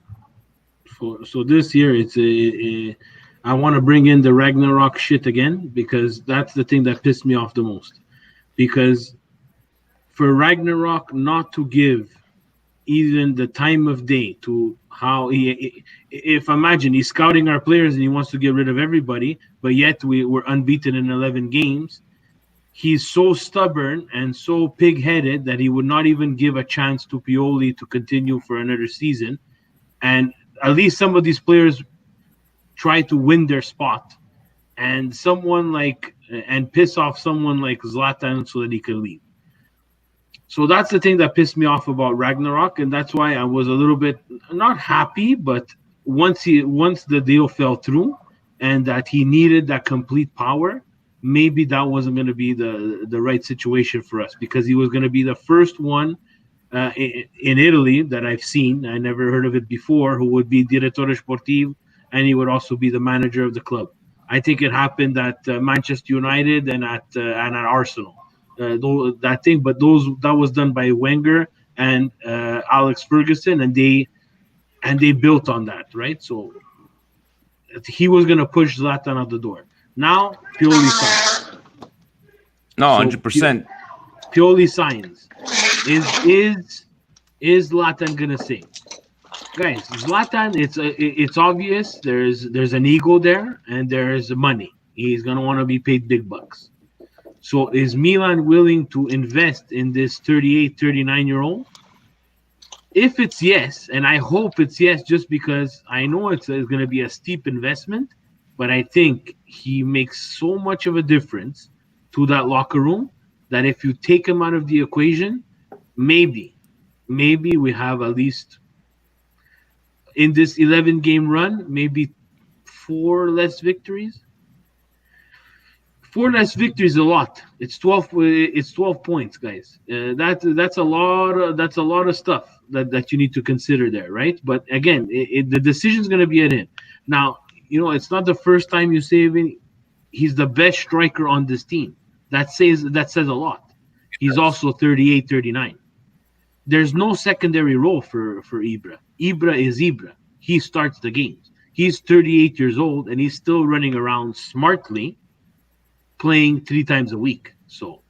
So this year, I want to bring in the Ragnarok shit again, because that's the thing that pissed me off the most. Because for Ragnarok not to give even the time of day to how if imagine he's scouting our players and he wants to get rid of everybody, but yet we're unbeaten in 11 games. He's so stubborn and so pig-headed that he would not even give a chance to Pioli to continue for another season. And at least some of these players try to win their spot, and piss off someone like Zlatan so that he can leave. So that's the thing that pissed me off about Ragnarok, and that's why I was a little bit not happy, but once the deal fell through and that he needed that complete power, maybe that wasn't going to be the right situation for us, because he was going to be the first one in Italy that I've seen. I never heard of it before, who would be direttore sportivo, and he would also be the manager of the club. I think it happened at Manchester United and at Arsenal. That was done by Wenger and Alex Ferguson, and they built on that, right? So he was going to push Zlatan out the door. Now Pioli signs. No, 100%. Pioli signs. Is Zlatan going to stay? Guys, Zlatan, it's obvious. There's an ego there, and there's money. He's going to want to be paid big bucks. So is Milan willing to invest in this 38, 39-year-old? If it's yes, and I hope it's yes, just because I know it's going to be a steep investment, but I think he makes so much of a difference to that locker room that if you take him out of the equation, maybe we have at least in this 11-game run, maybe 4 less victories. 4 less victories is a lot. It's 12. It's 12 points, guys. That's a lot of stuff that you need to consider there, right? But again, the decision is going to be at him. Now, it's not the first time you say he's the best striker on this team. That says a lot. He's also 38, 39. There's no secondary role for Ibra. Ibra is Ibra. He starts the games. He's 38 years old and he's still running around smartly, playing 3 times a week. So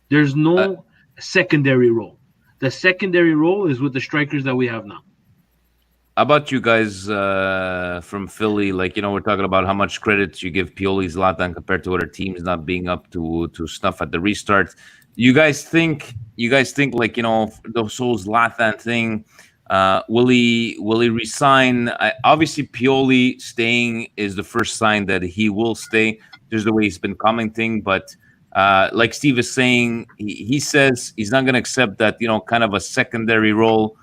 there's no secondary role. The secondary role is with the strikers that we have now. How about you guys from Philly? We're talking about how much credit you give Pioli, Zlatan compared to other teams not being up to snuff at the restart. You guys think the whole Zlatan thing, will he resign? Obviously, Pioli staying is the first sign that he will stay. There's the way he's been commenting, but like Steve is saying, he says he's not going to accept that, kind of a secondary role.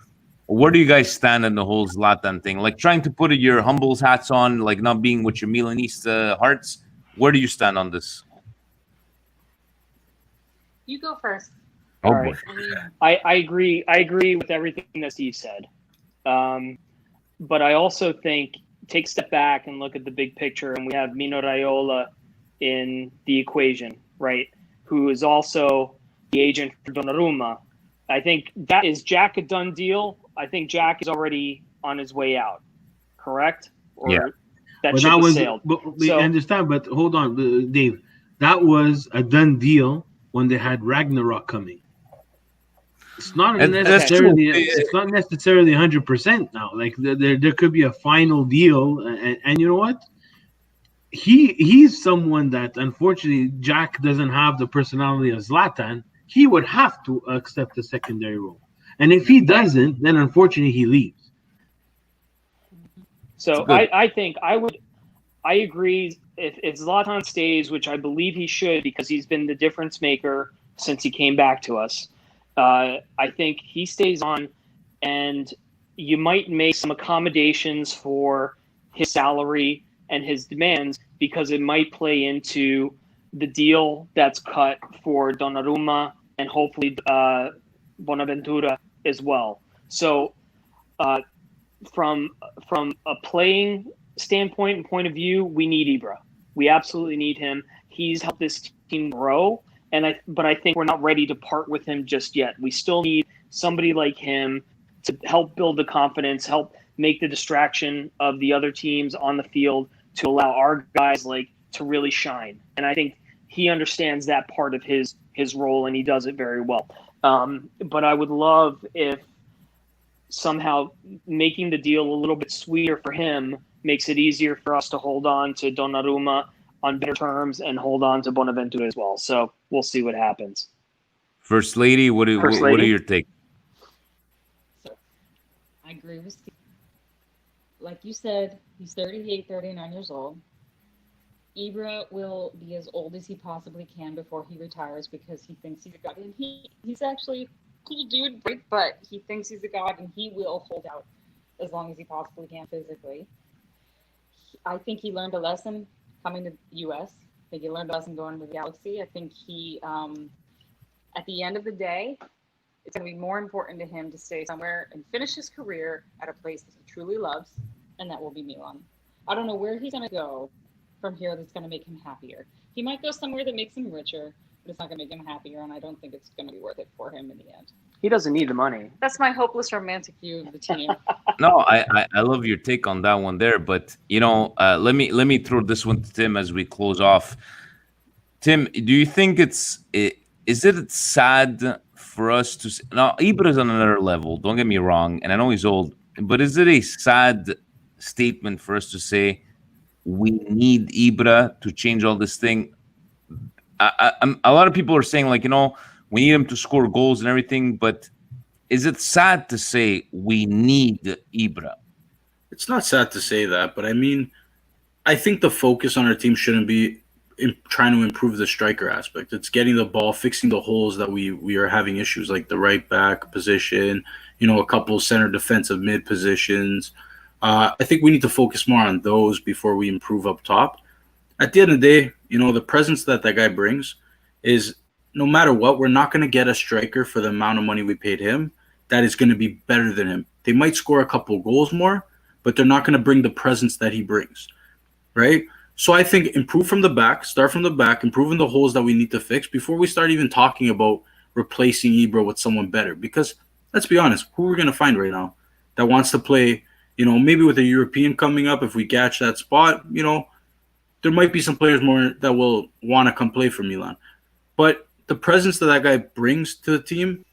Where do you guys stand in the whole Zlatan thing? Like trying to put your Humbles hats on, like not being with your Milanista hearts. Where do you stand on this? You go first. Oh, All right. I agree. I agree with everything that Steve said. But I also think take a step back and look at the big picture, and we have Mino Raiola in the equation, right? who is also the agent for Donnarumma. I think that is Jack a done deal. I think Jack is already on his way out. Correct? Or Yeah. that ship has sailed. I understand, but hold on, Dave. That was a done deal when they had Ragnarok coming. It's not necessarily. It's not necessarily 100% now. Like there could be a final deal, and you know what? He's someone that unfortunately Jack doesn't have the personality of Zlatan. He would have to accept the secondary role, and if he doesn't, then unfortunately he leaves. So I think I agree if Zlatan stays, which I believe he should because he's been the difference maker since he came back to us. I think he stays on, and you might make some accommodations for his salary and his demands because it might play into the deal that's cut for Donnarumma and hopefully Bonaventura as well. So from a playing standpoint and point of view, we need Ibra. We absolutely need him. He's helped this team grow. But I think we're not ready to part with him just yet. We still need somebody like him to help build the confidence, help make the distraction of the other teams on the field to allow our guys to really shine. And I think he understands that part of his role, and he does it very well. But I would love if somehow making the deal a little bit sweeter for him makes it easier for us to hold on to Donnarumma on better terms and hold on to Bonaventura as well. So we'll see what happens. First Lady, what are your takes? So, I agree with Steve. Like you said, he's 38, 39 years old. Ibra will be as old as he possibly can before he retires because he thinks he's a god. And he's actually a cool dude, but he thinks he's a god and he will hold out as long as he possibly can physically. I think he learned a lesson coming to the U.S. I think he learned a lesson going to the Galaxy. I think he, at the end of the day, it's going to be more important to him to stay somewhere and finish his career at a place that he truly loves, and that will be Milan. I don't know where he's going to go from here that's going to make him happier. He might go somewhere that makes him richer, but it's not going to make him happier, and I don't think it's going to be worth it for him in the end. He doesn't need the money. That's my hopeless romantic view of the team. No, I love your take on that one there, but let me throw this one to Tim as we close off. Tim, do you think is it sad for us to now Ibra's on another level? Don't get me wrong, and I know he's old, but is it a sad statement for us to say we need Ibra to change all this thing? A lot of people are saying we need him to score goals and everything, but is it sad to say we need Ibra? It's not sad to say that, but I mean, I think the focus on our team shouldn't be in trying to improve the striker aspect. It's getting the ball, fixing the holes that we are having issues, like the right back position, a couple center defensive mid positions. I think we need to focus more on those before we improve up top. At the end of the day, the presence that guy brings is, no matter what, we're not going to get a striker for the amount of money we paid him that is going to be better than him. They might score a couple goals more, but they're not going to bring the presence that he brings, right? So I think improve from the back, start from the back, improving the holes that we need to fix before we start even talking about replacing Ibra with someone better. Because let's be honest, who are we going to find right now that wants to play, maybe with a European coming up, if we catch that spot, there might be some players more that will want to come play for Milan. But the presence that guy brings to the team,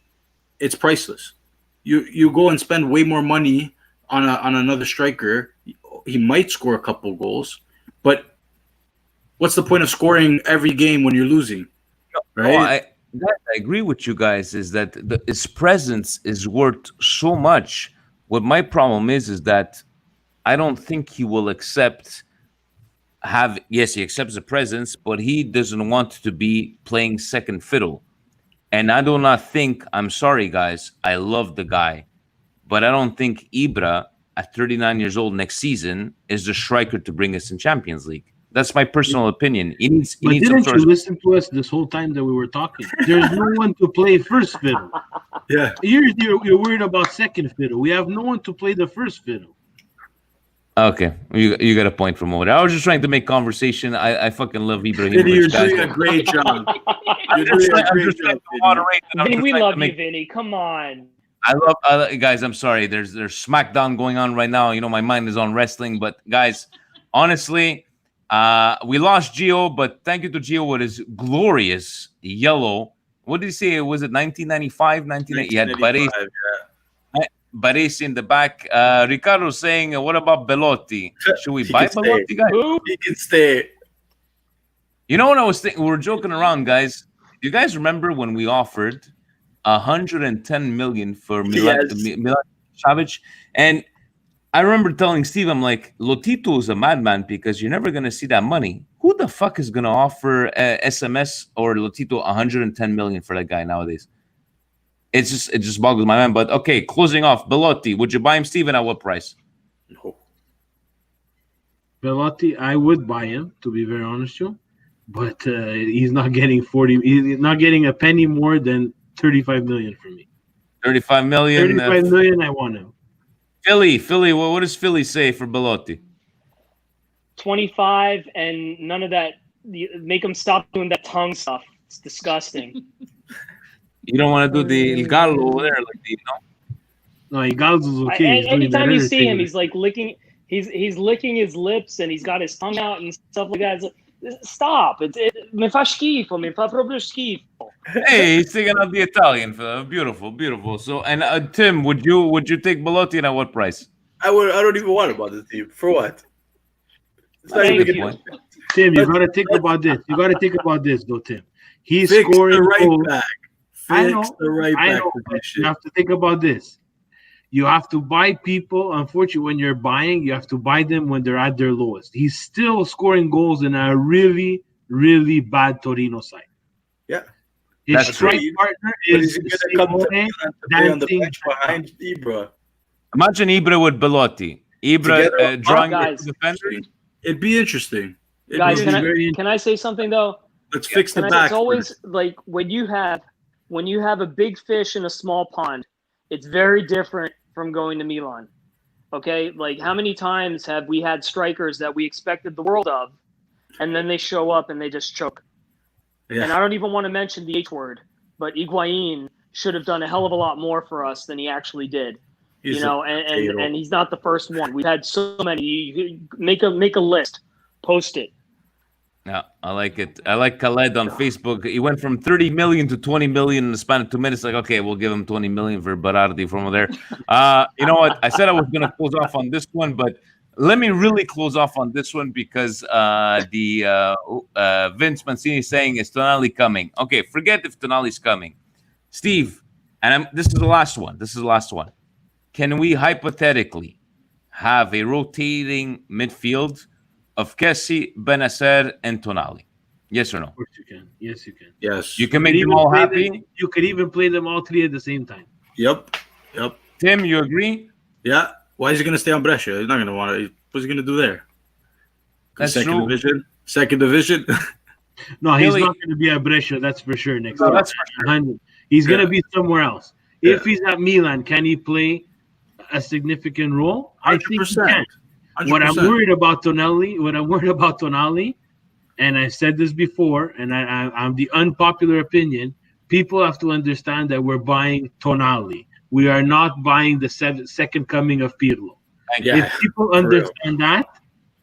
it's priceless. You go and spend way more money on another striker. He might score a couple goals, but what's the point of scoring every game when you're losing? Right? I agree with you guys. Is that his presence is worth so much? What my problem is that I don't think he will accept. Yes, he accepts the presence, but he doesn't want to be playing second fiddle. And I do not think, I'm sorry, guys, I love the guy, but I don't think Ibra, at 39 years old next season, is the striker to bring us in Champions League. That's my personal opinion. Didn't you listen to us this whole time that we were talking? There's no one to play first fiddle. Yeah. You're worried about second fiddle. We have no one to play the first fiddle. Okay, you got a point from over there. I was just trying to make conversation. I fucking love Ibrahimovic. You're guys. doing a great job. You're I'm doing a just great trying job. to moderate. and I'm Vinny, just we trying to love you, make- Vinny. Come on. guys. I'm sorry. There's SmackDown going on right now. You know, my mind is on wrestling. But guys, honestly, we lost Gio, but thank you to Gio with his glorious yellow. What did he say? Was it 1995? 1990? He had Baresi, 1985, Baresi in the back. Ricardo saying, "What about Belotti? Should we He buy can Belotti, guys?" Who? He can stay. You know what I was thinking? We were joking around, guys. Do you guys remember when we offered 110 million for Milan Savic? And I remember telling Steve, I'm like, Lotito is a madman because you're never going to see that money. Who the fuck is going to offer SMS or Lotito 110 million for that guy nowadays? It just boggles my mind. But okay, closing off, Belotti, would you buy him, Steven, at what price? No. Belotti, I would buy him, to be very honest with you, but he's not getting 40. He's not getting a penny more than 35 million for me. 35 million. 35 million, I want him. Philly. What does Philly say for Belotti? 25 and none of that. Make him stop doing that tongue stuff. It's disgusting. You don't want to do the El Gallo over there, like the, No, Igal's is okay. He's doing Anytime better you see him, things. he's like licking. He's licking his lips and he's got his tongue out and stuff like that. It's like, stop! Me fa schifo. Me fa proprio schifo. Hey, he's taking out the Italian. Beautiful. So, and Tim, would you take Belotti and at what price? I don't even want about the team. For what? It's not Thank even you. good. Tim, you got to think about this. You got to think about this, though, Tim. He's Fix scoring the right goals. back. I Fix know, the right I back know, but position. you have to think about this. You have to buy people. Unfortunately, when you're buying, you have to buy them when they're at their lowest. He's still scoring goals in a really, really bad Torino side. Yeah. His That's strike true. partner But is he's going to come to Simone Milan to play on the dancing. bench behind Ibra. Imagine Ibra with Belotti. Ibra Together, drawing guys. the defender. It'd be interesting. Guys, It'd be very can I say something though? Let's fix the It's back. always like when you have a big fish in a small pond, it's very different from going to Milan. Okay, like how many times have we had strikers that we expected the world of, and then they show up and they just choke? Yeah. And I don't even want to mention the H word, but Higuain should have done a hell of a lot more for us than he actually did. He's You know, a potato. and he's not the first one. We've had so many. You make a list, post it. Yeah, I like it. I like Khaled on Facebook. He went from 30 million to 20 million in the span of 2 minutes. Like, okay, we'll give him 20 million for Berardi from over there. You know what? I said I was going to close off on this one, but let me really close off on this one because the Vince Mancini is saying, is Tonali coming? Okay, forget if Tonali's coming. Steve, and this is the last one. Can we hypothetically have a rotating midfield of Kessie, Benacer, and Tonali? Yes or no? Of course you can. Yes, you can. Yes. You can make them all happy. You could even play them all three at the same time. Yep. Tim, you agree? Yeah. Why is he going to stay on Brescia? He's not going to want to. What's he going to do there? That's Second true. division. Second division. No, he's Really? not going to be at Brescia. That's for sure. Next No, year. that's for sure. 100. He's going Yeah. to be somewhere else. Yeah. If he's at Milan, can he play a significant role? I think he 100%. can. What I'm worried about Tonali, and I said this before, and I'm the unpopular opinion. People have to understand that we're buying Tonali. We are not buying the second coming of Pirlo. Yeah. If people understand that,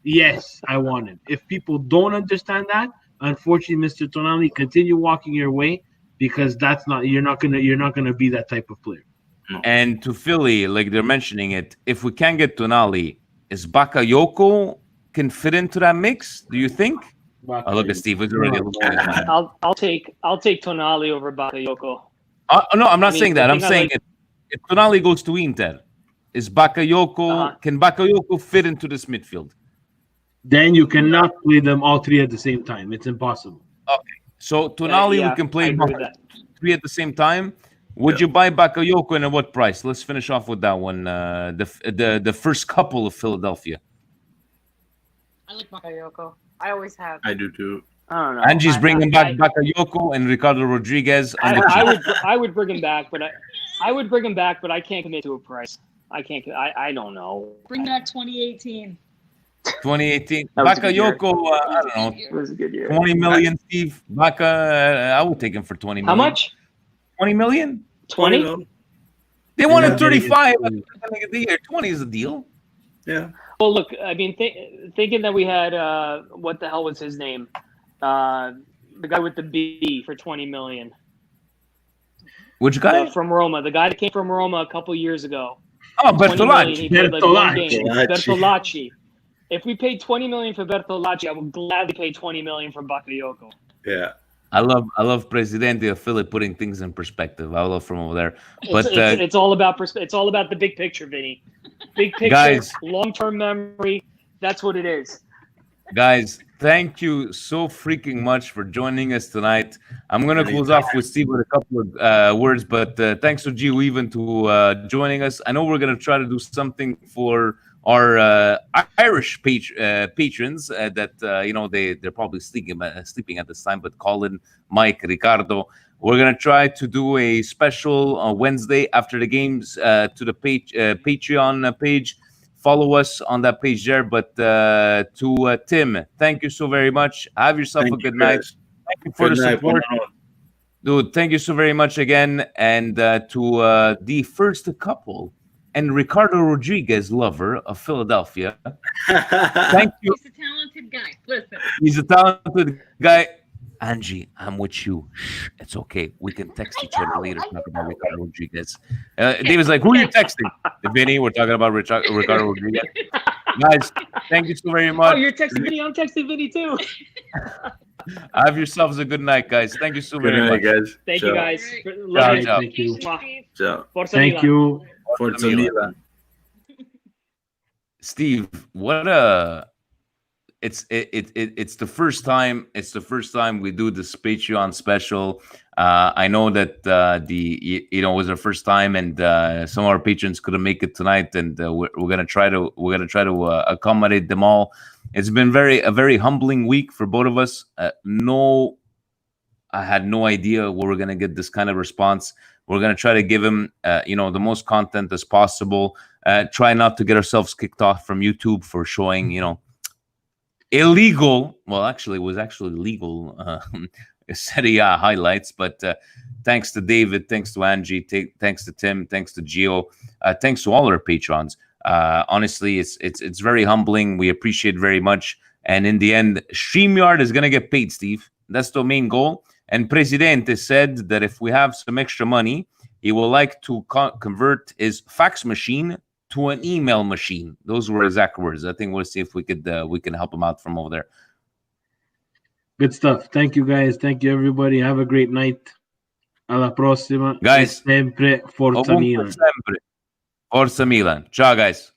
yes, I want him. If people don't understand that, unfortunately, Mr. Tonali, continue walking your way because you're not gonna be that type of player. And to Philly, like they're mentioning it, if we can get Tonali, is Bakayoko can fit into that mix? Do you think? Oh, look at Steve. He's already looking at it. I'll take Tonali over Bakayoko. No, I'm not I mean, saying the that. I'm thing I saying like- if Tonali goes to Inter, is Bakayoko can Bakayoko fit into this midfield? Then you cannot play them all three at the same time. It's impossible. So Tonali, Yeah, we can I play agree with that. three at the same time. Would you buy Bakayoko and at what price? Let's finish off with that one. The first couple of Philadelphia. I like Bakayoko. I always have. I do too. I don't know. Angie's bringing back I- Bakayoko and Ricardo Rodriguez. On the I would bring him back, but I would bring him back, but I can't commit to a price. I can't. I don't know. Bring back 2018. 2018. That was a good year. Bakayoko, I don't know. It was a good year. 20 million, Steve. Baka, I would take him for 20 million. How much? 20 million? 20? They wanted Yeah, 35 at the beginning of the year. 20 is the deal. Yeah. Well, look. I mean, thinking that we had what the hell was his name? The guy with the B for 20 million. Which guy? From Roma. The guy that came from Roma a couple years ago. Oh, 20 million, he Bertolacci. played like one game. Bertolacci. Bertolacci. If we paid 20 million for Bertolacci, I would gladly pay 20 million for Bakayoko. Yeah. I love Presidente of Philly putting things in perspective. I love from over there. But It's all about it's all about the big picture, Vinny. Big picture, Guys. long-term memory. That's what it is. guys, thank you so freaking much for joining us tonight. I'm gonna close off with Steve with a couple of words, but thanks to G Weaven to joining us. I know we're gonna try to do something for our Irish patrons that they're probably sleeping at this time. But Colin, Mike, Ricardo, we're gonna try to do a special on Wednesday after the games to the Patreon page. Follow us on that page there. But to Tim, thank you so very much. Have yourself a good night. Thank you for the support. Dude, thank you so very much again. And to the first couple and Ricardo Rodriguez, lover of Philadelphia. Thank you. He's a talented guy. Listen. He's a talented guy. Angie, I'm with you. Shh, it's okay. We can text each other later. Talk about Ricardo Rodriguez. David's like, who are you texting? Vinny, we're talking about Ricardo Rodriguez. Guys, thank you so very much. Oh, you're texting Vinny. I'm texting Vinny too. Have yourselves a good night, guys. Thank you so very much. guys. Thank Ciao. you, guys. Right. Love you. Ciao. Thank you. Ciao. Forza Thank Milan. you. Forza Milan. Steve, what a it's the first time we do this Patreon special. I know that it was our first time, and some of our patrons couldn't make it tonight, and we're gonna try to accommodate them all. It's been a very humbling week for both of us. I had no idea we were gonna get this kind of response. We're gonna try to give him the most content as possible. Try not to get ourselves kicked off from YouTube for showing illegal. Well, actually, it was actually legal. Serie A highlights, but thanks to David, thanks to Angie, thanks to Tim, thanks to Gio, thanks to all our patrons. Honestly, it's very humbling. We appreciate very much. And in the end, StreamYard is gonna get paid, Steve. That's the main goal. And Presidente said that if we have some extra money, he will like to convert his fax machine to an email machine. Those were exact words. I think we'll see if we can help him out from over there. Good stuff. Thank you, guys. Thank you, everybody. Have a great night. Alla prossima. Guys. E sempre Forza Milan. Sempre. Forza Milan. Ciao, guys.